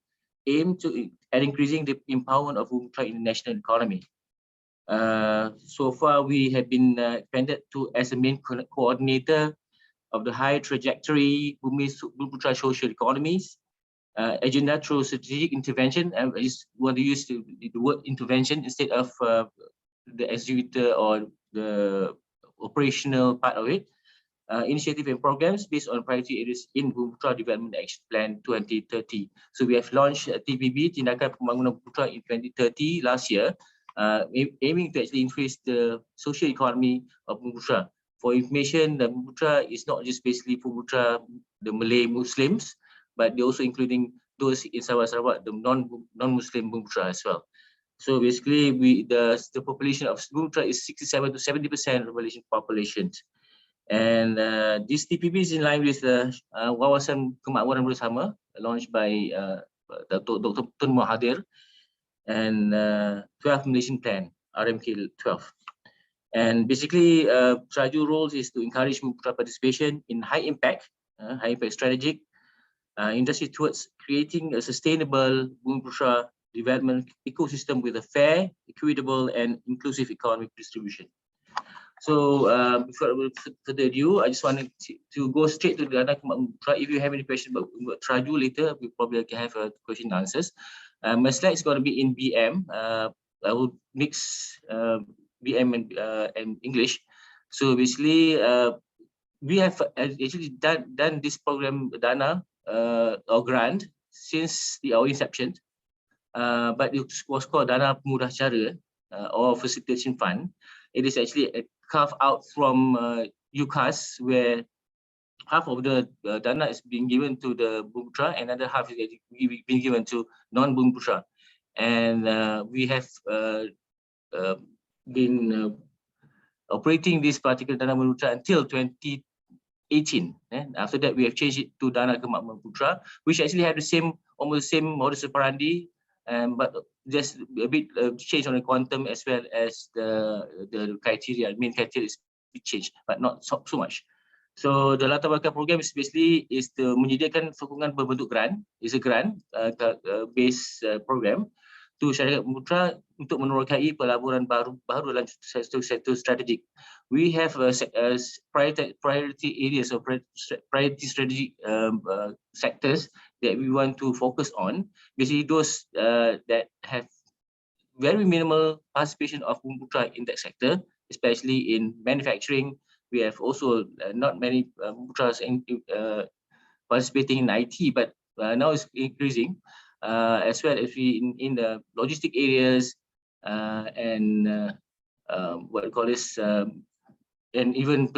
aimed at increasing the empowerment of Bumi Putra in the national economy. So far, we have been expanded to as a main coordinator of the high trajectory Bumi Putra social economies agenda through strategic intervention. I just want to use the word intervention instead of the executor or the operational part of it. Initiative and programs based on priority areas in Bumi Putra Development Action Plan 2030. So we have launched TPB, Tindakan Pembangunan Bumi Putra in 2030 last year, aiming to actually increase the social economy of Bumi Putra. For information, the Bumi Putra is not just basically Bumi Putra, the Malay Muslims, but they're also including those in Sarawak, the non-Muslim Bumi Putra as well. So basically, the population of Bumi Putra is 67 to 70% of the Malaysian population. And this TPB is in line with the Wawasan Kemakmuran Bersama launched by Dr. Tun Mahathir and 12 Malaysian Plan, RMK 12. And basically, Teraju roles is to encourage Bumi Putra participation in high impact strategic industry towards creating a sustainable Bumi Putra development ecosystem with a fair, equitable, and inclusive economic distribution. So before further ado, I just wanted to go straight to the Dana Kemakmuran Bumi Putra. If you have any questions about Teraju later, we probably can have a question and answers. My slide is going to be in BM. I will mix BM and English. So basically, we have actually done this program Dana or grant since our inception, but it was called Dana Pemudah Cara or Facilitation Fund. It is actually carved out from UCAS, where half of the Dana is being given to the Bumi Putra, and another half is being given to non-Bumi Putra. And we have been operating this particular Dana Bumi Putra until 18. After that, we have changed it to Dana Kemakmuran Putra, which actually have the same, almost the same modus operandi, but just a bit change on the quantum as well as the criteria. Main criteria is changed, but not so much. So the latar belakang program is basically to menyediakan sokongan berbentuk grant. It's a grant based program to syarikat putra untuk menerokai pelaburan baru dalam sektor strategik. We have priority areas or priority strategic sectors that we want to focus on. Basically, those that have very minimal participation of putra in that sector, especially in manufacturing. We have also not many putras participating in IT, but now it's increasing, as well as we in the logistic areas and what we call this, and even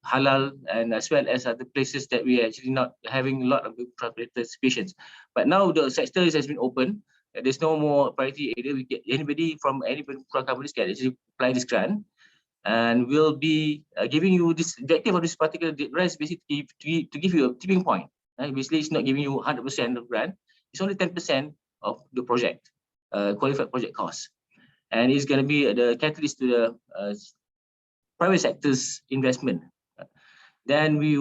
halal, and as well as other places that we are actually not having a lot of participations. But now the sector has been open. There's no more priority area. We get anybody from any companies can actually apply this grant. And we'll be giving you this objective of this particular grant is basically to give you a tipping point. Basically, it's not giving you 100% of grant. It's only 10% of the project, qualified project cost. And it's going to be the catalyst to the private sector's investment. Then the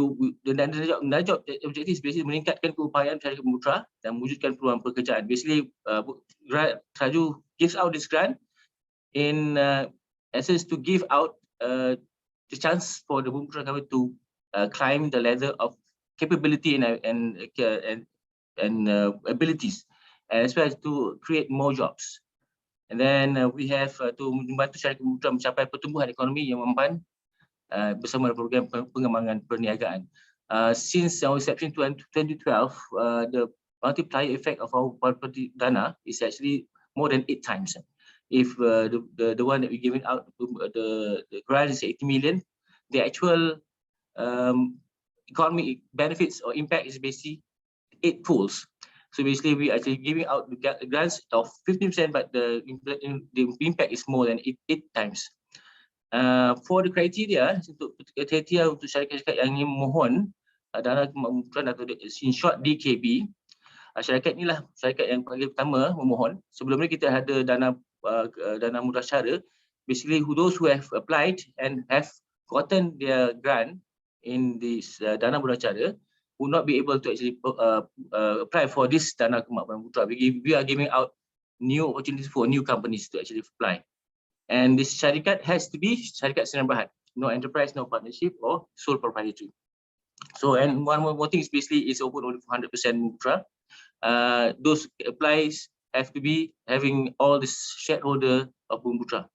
objective is basically meningkatkan keupayaan syarikat putra dan mewujudkan peluang pekerjaan. Basically, Teraju gives out this grant in essence to give out the chance for the putra government to climb the ladder of capability and abilities, and as well as to create more jobs. And then we have to membantu syarikat putra mencapai pertumbuhan ekonomi yang mempan bersama program pengembangan perniagaan. Since our inception 2012, the multiplier effect of our property dana is actually more than 8 times. If the one that we're giving out, the grant is 80 million, the actual economic benefits or impact is basically 8 pools. So basically, we are actually giving out the grants of 15%, but the impact is more than 8 times. For the criteria, untuk syarikat-syarikat yang ingin memohon dana kemakmuran atau in short DKB, syarikat inilah syarikat yang paling pertama memohon. Sebelum ni kita ada dana mudah cara. Basically, those who have applied and have gotten their grant in this dana mudah cara will not be able to actually apply for this dana kemakmuran putra. We are giving out new opportunities for new companies to actually apply. And this syarikat has to be syarikat Sdn Bhd, no enterprise, no partnership or sole proprietary. So, and one more thing is basically it's open only for 100% putra. Those applies have to be having all this shareholder of Putra.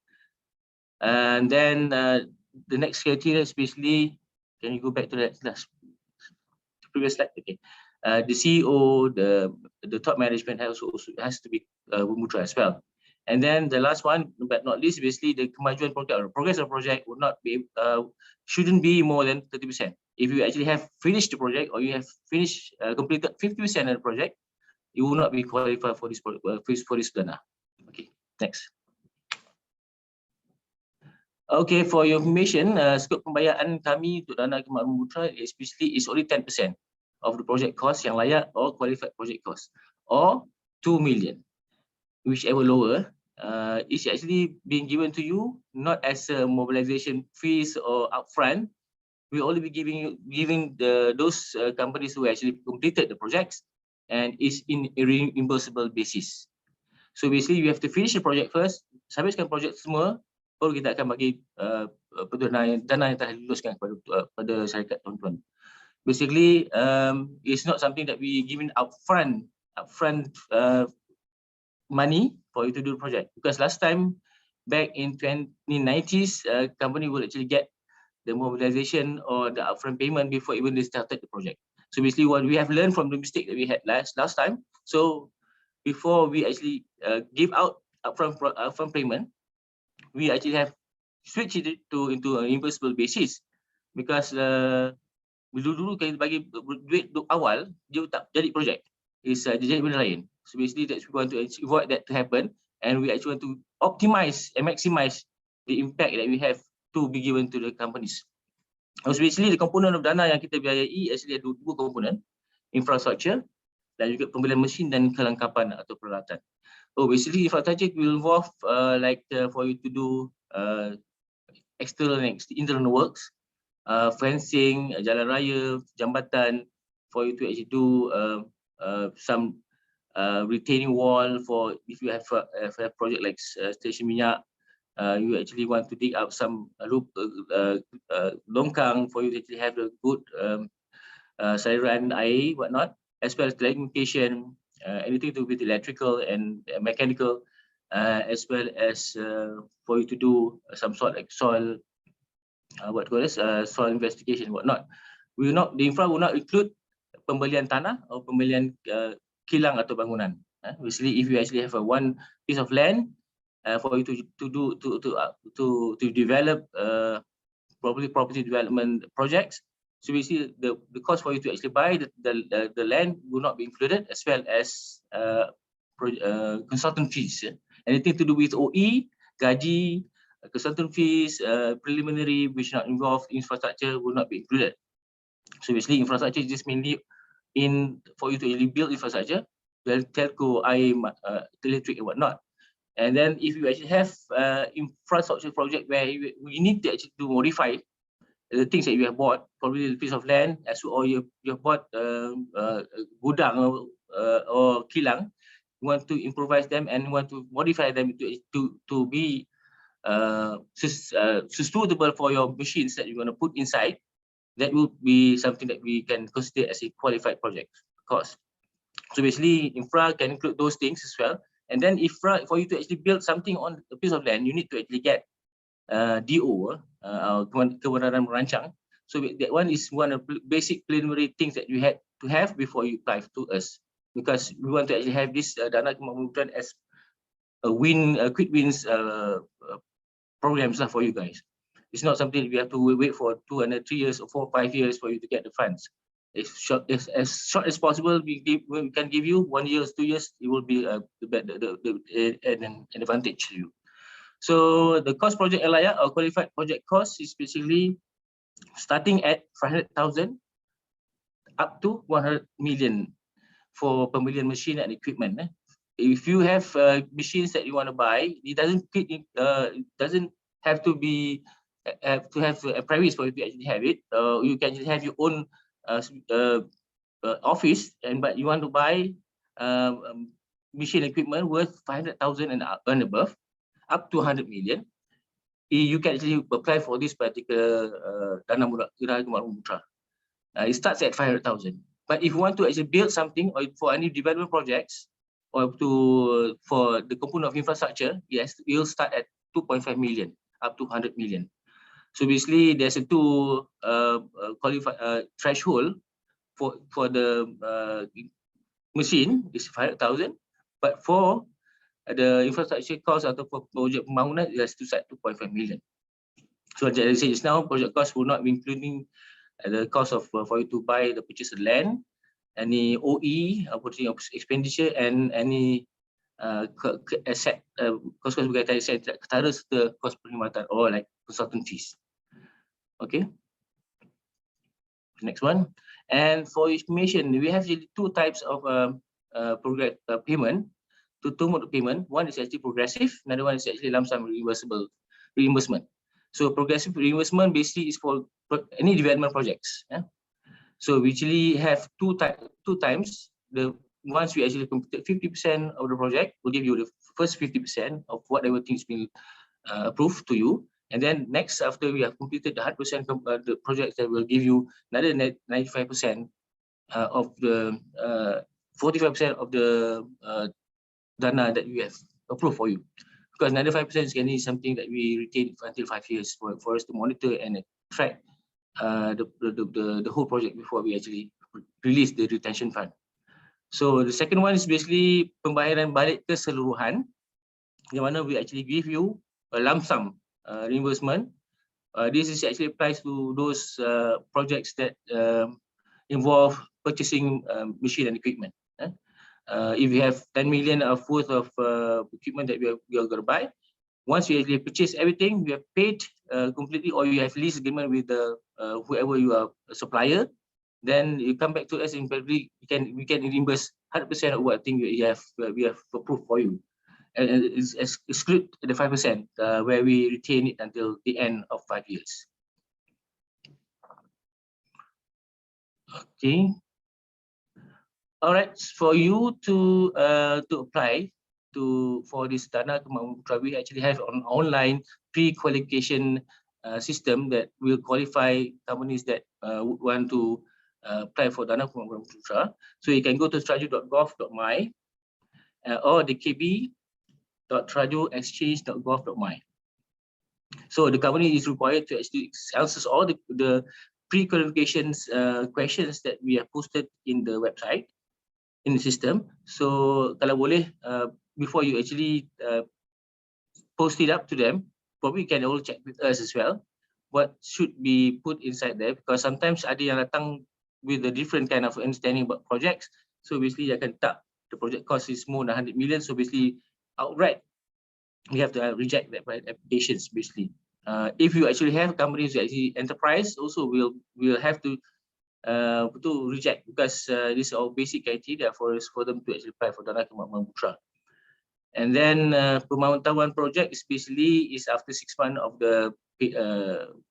And then the next criteria is basically, can you go back to that last previous slide? Okay. The CEO, the top management has to be Putra as well. And then the last one, but not least, basically the kemajuan project or progress of project would not be shouldn't be more than 30%. If you actually have finished the project or you have finished completed 50% of the project, you will not be qualified for this dana. Okay, next. Okay, for your information, skop pembayaran kami untuk dana kemakmuran putra especially is only 10% of the project cost yang layak or qualified project cost, or 2 million, whichever lower. Is actually being given to you not as a mobilization fees or upfront. We will only be giving those companies who actually completed the projects and is in a reimbursable basis. So basically, you have to finish the project first, habiskan project semua, baru kita akan bagi dana yang telah diluluskan kepada syarikat tuan-tuan. Basically, it's not something that we giving upfront money for you to do the project, because last time back in 2090s, company will actually get the mobilization or the upfront payment before even they started the project. So basically, what we have learned from the mistake that we had last time. So before we actually give out upfront payment, we actually have switched it into a reimbursable basis, because dulu kalau bagi duit awal dia tak jadi project, is jadi benda lain. So basically, we want to avoid that to happen, and we actually want to optimize and maximize the impact that we have to be given to the companies. So basically the component of dana yang kita biayai actually ada dua komponen, infrastructure dan juga pembelian mesin dan kelengkapan atau peralatan. So basically infrastructure will involve for you to do external and internal works, fencing, jalan raya, jambatan, for you to actually do some retaining wall for if you have a project like station minyak. You actually want to dig up some longkang for you to actually have a good saluran air, whatnot, as well as telecommunication, anything to do with electrical and mechanical, as well as for you to do some sort like soil, soil investigation, whatnot. The infra will not include pembelian tanah or pembelian kilang atau bangunan. Basically, if you actually have one piece of land for you to develop property development projects, so basically the cost for you to actually buy the land will not be included, as well as consultant fees. Anything to do with OE, gaji, consultant fees, preliminary which not involve infrastructure will not be included. So basically infrastructure is just mainly for you to really build infrastructure, telco, air, electric and whatnot. And then if you actually have infrastructure project where we need to actually to modify the things that you have bought, probably a piece of land, or you have bought gudang or kilang, you want to improvise them and want to modify them to be suitable for your machines that you're going to put inside. That will be something that we can consider as a qualified project cost. So basically, infra can include those things as well. And then infra, for you to actually build something on a piece of land, you need to actually get DO, kebenaran merancang. So that one is one of the basic preliminary things that you had to have before you apply to us, because we want to actually have this dana kemakmuran as a quick wins programs for you guys. It's not something we have to wait for 2 and 3 years or 4 or 5 years for you to get the funds. As short as possible, we can give you 1 year, 2 years. It will be an advantage to you. So the cost project LIA or qualified project cost is basically starting at 500,000 up to 100 million for pembelian machine and equipment. If you have machines that you want to buy, it doesn't have to be have a premise for you to actually have it. You can have your own office, but you want to buy machine equipment worth 500,000 and above, up to 100 million. You can actually apply for this particular dana mudra. It starts at 500,000. But if you want to actually build something or for any development projects or for the component of infrastructure, yes, it will start at 2.5 million up to 100 million. So basically, there's a two threshold for the machine is 500,000, but for the infrastructure cost atau for project pembangunan, it has to start 2.5 million. So as I said just now, project cost will not be including the cost of for you to buy the purchase of land, any OE, operating expenditure, and any asset cost berkaitan aset ketara serta kos perkhidmatan or like consultant fees. Okay. Next one. And for information, we have two types of payment, two mode of payment. One is actually progressive, another one is actually lump sum reimbursement. So progressive reimbursement basically is for any development projects. Yeah? So we actually have two times. Once we actually completed 50% of the project, we'll give you the first 50% of whatever things been approved to you. And then next, after we have completed the 100% of the projects, that will give you another 95% of the 45% of the dana that we have approved for you. Because 95% is getting something that we retain until 5 years for us to monitor and track the whole project before we actually release the retention fund. So the second one is basically pembayaran balik keseluruhan, yang mana we actually give you a lump sum reimbursement. This is actually applies to those projects that involve purchasing machine and equipment. If you have 10 million worth of equipment that we are going to buy, once you actually purchase everything, you have paid completely, or you have lease agreement with the whoever you are a supplier, then you come back to us in February. We can reimburse 100% of what thing we have approved for you, and it's exclude the 5% where we retain it until the end of 5 years. Okay. All right. For you to apply for this Dana Kembangunan Putra, we actually have an online pre-qualification system that will qualify companies that would want to apply for Dana Kembangunan Putra. So you can go to teraju.gov.my or the kb.terajuexchange.gov.my. So the company is required to actually answer all the pre-qualifications questions that we have posted in the website, in the system. So kalau boleh, before you actually post it up to them, probably you can all check with us as well what should be put inside there, because sometimes ada yang datang with a different kind of understanding about projects. So basically they akan tak, the project cost is more than 100 million, so basically outright we have to reject that applications. Basically if you actually have companies that actually enterprise, also will have to reject, because this is our basic criteria for them to actually apply for Dana Kembangunan Putra. And then pemantauan project especially is after 6 months of the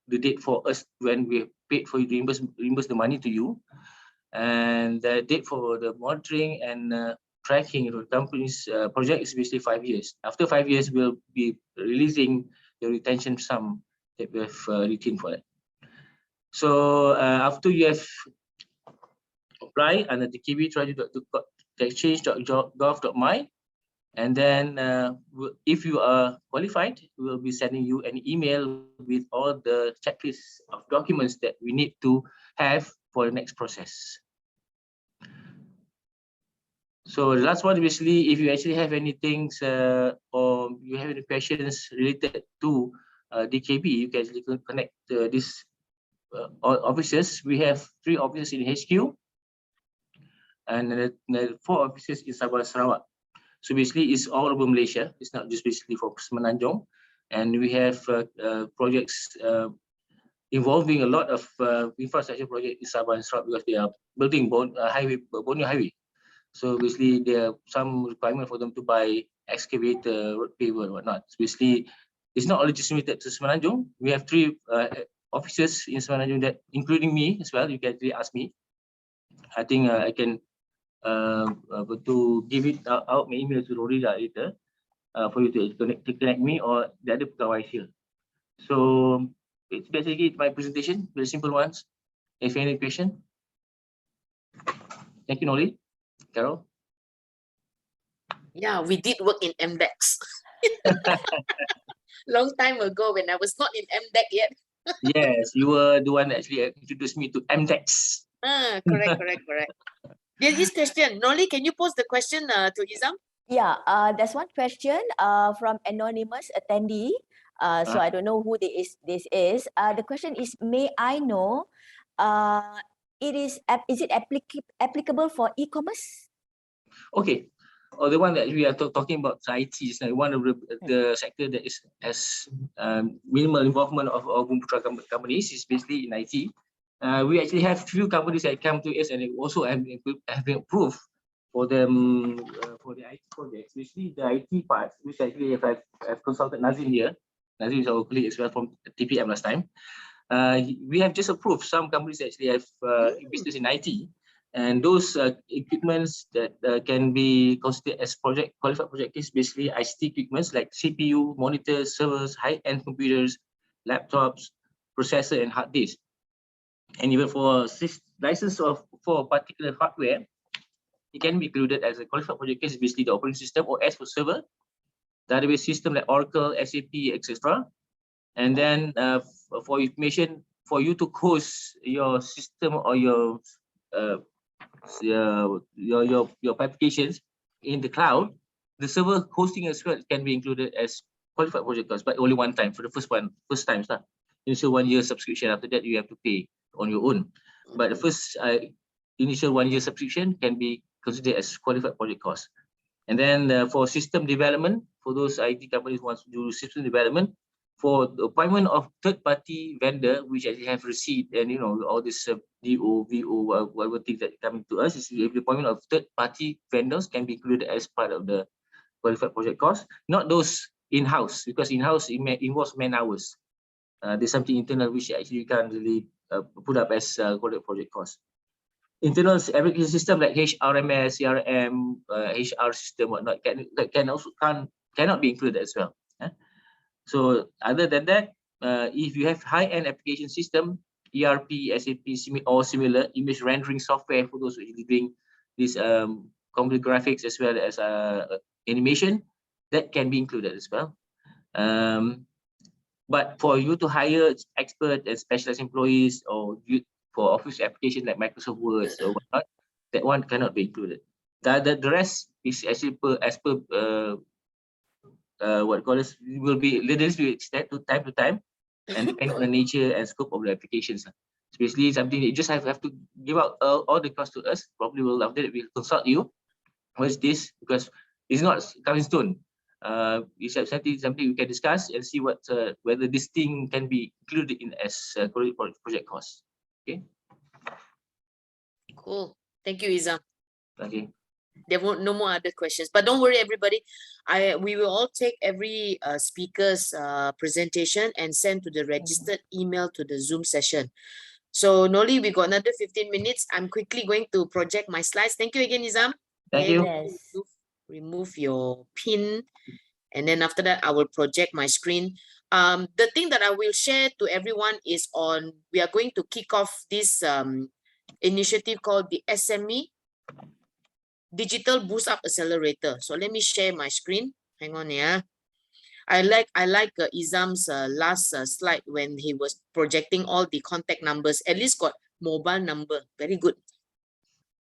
date for us when we paid for you to reimburse the money to you, and the date for the monitoring and tracking of the company's project is basically 5 years. After 5 years, we'll be releasing the retention sum that we have retained for that. So after you have applied under the kb.teraju.exchange.gov.my, and then if you are qualified, we will be sending you an email with all the checklists of documents that we need to have for the next process. So the last one, basically, if you actually have anything or you have any questions related to DKB, you can actually connect these offices. We have 3 offices in HQ and 4 offices in Sabah, Sarawak. So basically, it's all over Malaysia. It's not just basically for Semenanjung. And we have projects involving a lot of infrastructure projects in Sabah and Sarawak, because they are building Borneo Highway. So basically, there are some requirement for them to buy excavator, road paver, and whatnot. So basically, it's not only just limited to Semenanjung. We have 3 offices in Semenanjung, that including me as well. You can actually ask me. I think I can to give it out my email to Rorida later for you to connect me or the other pegawai here. So it's basically my presentation, very simple ones. If any question. Thank you, Noli. Carol. Yeah, we did work in MDEX. Long time ago when I was not in MDEC yet. Yes, you were the one that actually introduced me to MDEX. Correct. There's this question. Noli, can you pose the question to Izam? Yeah, there's one question from anonymous attendee. So I don't know who this is. The question is, may I know, is it applicable for e-commerce? Okay. Or the one that we are talking about, IT is one of the sector that has minimal involvement of Bumbu Putra companies is basically in IT. We actually have few companies that come to us and they also have been approved for them for the IT projects, especially the IT part, which actually I've consulted Nazim here. Nazim is our colleague as well from TPM last time. We have just approved some companies that actually have business in IT. And those equipments that can be considered as qualified project is basically ICT equipments like CPU, monitors, servers, high-end computers, laptops, processor, and hard disk. And even for license for particular hardware, it can be included as a qualified project case, basically the operating system or as for server, database system like Oracle, SAP, etc. And then for information, for you to host your system or your applications in the cloud, the server hosting as well can be included as qualified project cost, but only one time for the first time. Initial 1 year subscription. After that, you have to pay on your own. But the first initial 1 year subscription can be considered as qualified project cost. And then for system development, for those IT companies who want to do system development, For the appointment of third-party vendor, which actually have receipt and all this DO, VO, whatever things that coming to us, is the appointment of third-party vendors can be included as part of the qualified project cost. Not those in-house, because in-house involves man hours. There's something internal which actually you can't really put up as qualified project cost. Internal application system like HRMS, CRM, HR system, whatnot cannot be included as well. So other than that, if you have high-end application system, ERP, SAP, or similar image rendering software for those who are doing this computer graphics as well as animation, that can be included as well. But for you to hire expert and specialized employees, or for office application like Microsoft Word or whatnot, that one cannot be included. The rest is actually as per will be extended to time and depending on the nature and scope of the applications. So basically something that you just have to give out all the cost to us. Probably will after that we'll consult you. What is this? Because it's not coming stone. It's something we can discuss and see what whether this thing can be included in as project cost. Okay. Cool. Thank you, Izam. Okay. There won't no more other questions, but don't worry, everybody. We will all take every speaker's presentation and send to the registered email to the Zoom session. So Noli, we got another 15 minutes. I'm quickly going to project my slides. Thank you again, Izam. Thank you. Yes. Remove your pin, and then after that I will project my screen. The thing that I will share to everyone is we are going to kick off this initiative called the SME Digital Boost Up Accelerator. So let me share my screen. Hang on, yeah. I like Izam's last slide when he was projecting all the contact numbers. At least got mobile number. Very good.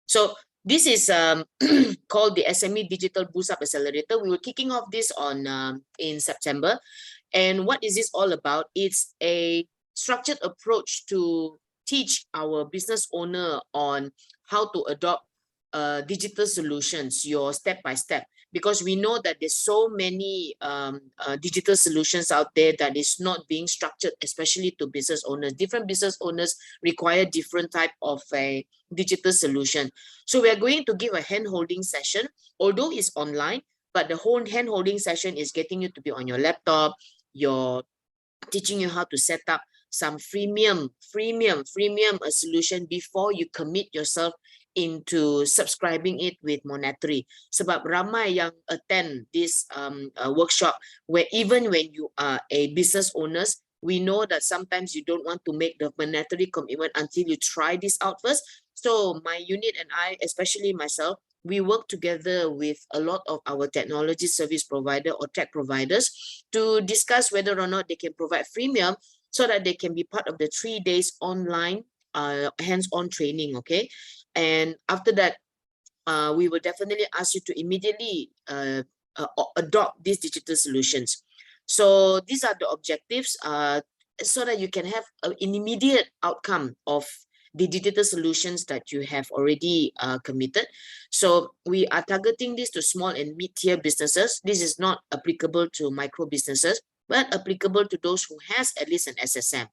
So this is called the SME Digital Boost Up Accelerator. We were kicking off this in September. And what is this all about? It's a structured approach to teach our business owner on how to adopt digital solutions, your step-by-step, because we know that there's so many digital solutions out there that is not being structured, especially to business owners. Different business owners require different type of a digital solution. So we are going to give a hand-holding session, although it's online, but the whole hand-holding session is getting you to be on your laptop, teaching you how to set up some freemium solution before you commit yourself into subscribing it with monetary. Sebab ramai yang attend this workshop where even when you are a business owners, we know that sometimes you don't want to make the monetary commitment until you try this out first. So my unit and I, especially myself, we work together with a lot of our technology service provider or tech providers to discuss whether or not they can provide freemium so that they can be part of the 3 days online hands-on training, okay? And after that, we will definitely ask you to immediately adopt these digital solutions. So these are the objectives so that you can have an immediate outcome of the digital solutions that you have already committed. So we are targeting this to small and mid-tier businesses. This is not applicable to micro businesses, but applicable to those who has at least an SSM.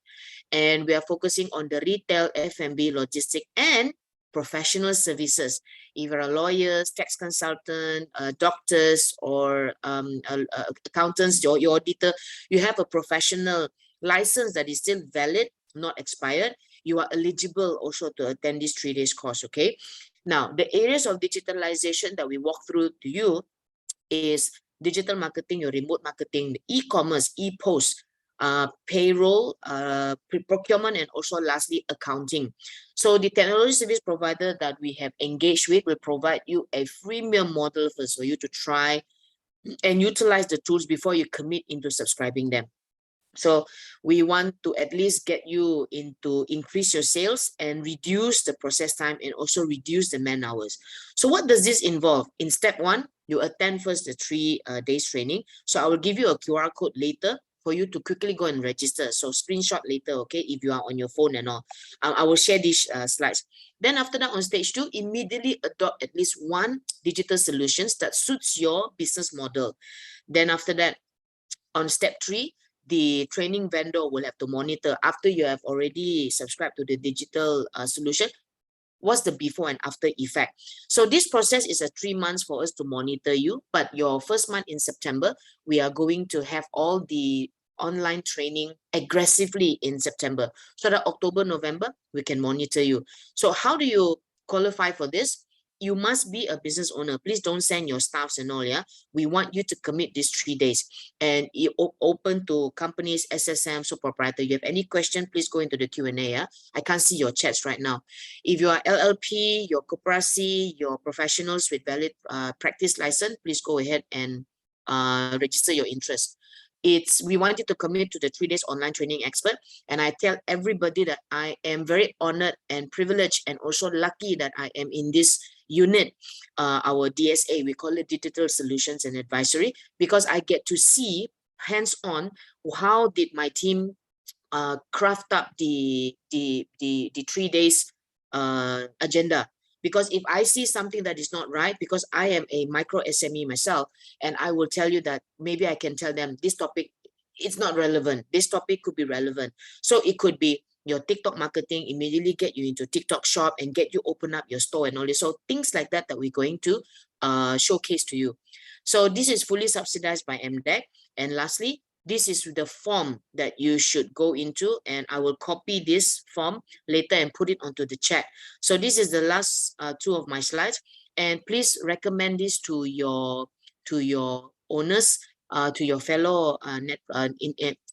And we are focusing on the retail, F&B, logistic, and professional services. If you're lawyers, tax consultant, doctors, or accountants, your auditor, you have a professional license that is still valid, not expired, you are eligible also to attend this 3 days course, okay? Now, the areas of digitalization that we walk through to you is digital marketing, your remote marketing, e-commerce, e-post, payroll, procurement, and also lastly, accounting. So the technology service provider that we have engaged with will provide you a freemium model first for you to try and utilize the tools before you commit into subscribing them. So we want to at least get you into increase your sales and reduce the process time and also reduce the man hours. So what does this involve? In step 1, you attend first the 3 days training. So I will give you a QR code later for you to quickly go and register. So screenshot later, okay, if you are on your phone and all. I will share these slides. Then after that, on stage 2, immediately adopt at least 1 digital solutions that suits your business model. Then after that, on step 3, the training vendor will have to monitor after you have already subscribed to the digital solution. What's the before and after effect? So this process is a 3 months for us to monitor you, but your first month in September, we are going to have all the online training aggressively in September, so that October, November, we can monitor you. So how do you qualify for this? You must be a business owner. Please don't send your staffs and all, yeah? We want you to commit these 3 days. And you open to companies, SSM, so proprietor. You have any question, please go into the Q&A, yeah? I can't see your chats right now. If you are LLP, your koperasi, your professionals with valid practice license, please go ahead and register your interest. We want you to commit to the 3 days online training expert. And I tell everybody that I am very honored and privileged and also lucky that I am in this unit, our DSA, we call it Digital Solutions and Advisory, because I get to see hands-on how did my team craft up the 3 days agenda. Because if I see something that is not right, because I am a micro SME myself, and I will tell you that maybe I can tell them this topic, it's not relevant. This topic could be relevant. So it could be your TikTok marketing, immediately get you into TikTok shop and get you open up your store and all this. So things like that we're going to showcase to you. So this is fully subsidized by MDEC. And lastly, this is the form that you should go into, and I will copy this form later and put it onto the chat. So this is the last 2 of my slides, and please recommend this to your owners, to your fellow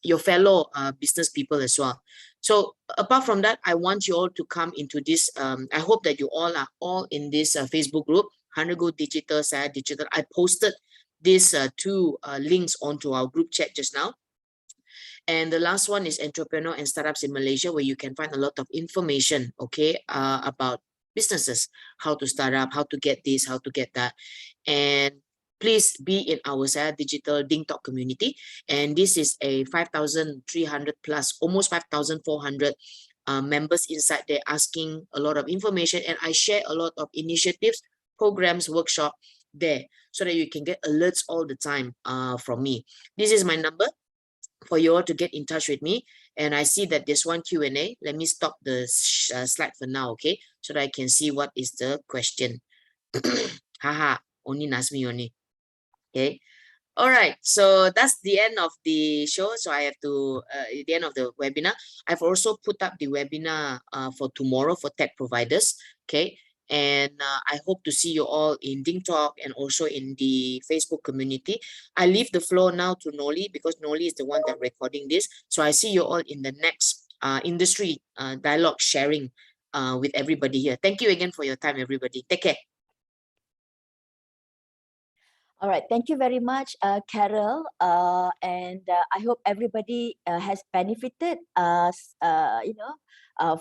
your fellow business people as well. So apart from that, I want you all to come into this. I hope that you all are all in this Facebook group, 100 Go Digital, Saya Digital. I posted these 2 links onto our group chat just now. And the last one is Entrepreneur and Startups in Malaysia, where you can find a lot of information, okay, about businesses, how to start up, how to get this, how to get that. And please be in our Saya Digital Ding Talk community. And this is a 5,300 plus, almost 5,400 members inside there asking a lot of information. And I share a lot of initiatives, programs, workshop there, so that you can get alerts all the time from me. This is my number for you all to get in touch with me. And I see that there's one Q&A. Let me stop the slide for now, okay? So that I can see what is the question. Haha, only Nazmi only. Okay. All right, so that's the end of the show. So I have to, the end of the webinar. I've also put up the webinar for tomorrow for tech providers, okay? And I hope to see you all in Ding Talk and also in the Facebook community. I leave the floor now to Noli, because Noli is the one that recording this. So I see you all in the next industry dialogue sharing with everybody here. Thank you again for your time, everybody. Take care. All right, thank you very much, Carol. And I hope everybody has benefited,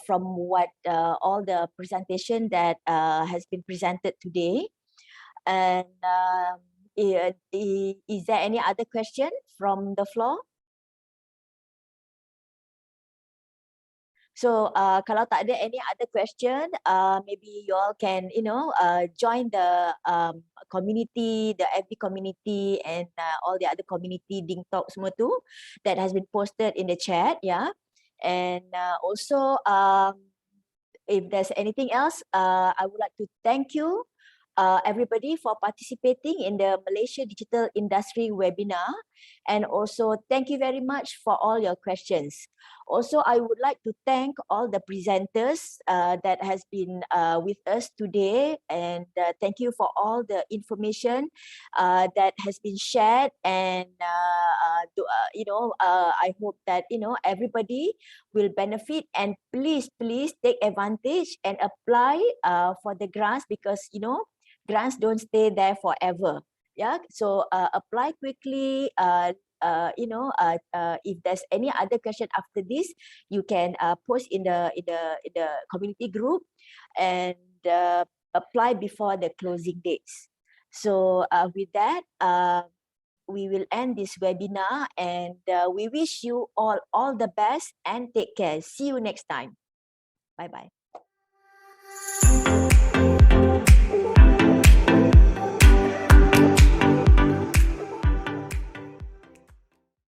from what all the presentation that has been presented today. And is there any other question from the floor? So kalau tak ada any other question, maybe you all can, join the community, the FB community, and all the other community Ding Talk semua tu that has been posted in the chat, yeah. And also, if there's anything else, I would like to thank you everybody for participating in the Malaysia Digital Industry webinar, and also thank you very much for all your questions. Also, I would like to thank all the presenters that has been with us today, and thank you for all the information that has been shared. And I hope that everybody will benefit, and please take advantage and apply for the grants, because grants don't stay there forever. Yeah, so apply quickly. If there's any other question after this, you can post in the community group, and apply before the closing dates. So with that, we will end this webinar, and we wish you all the best, and take care. See you next time. Bye bye.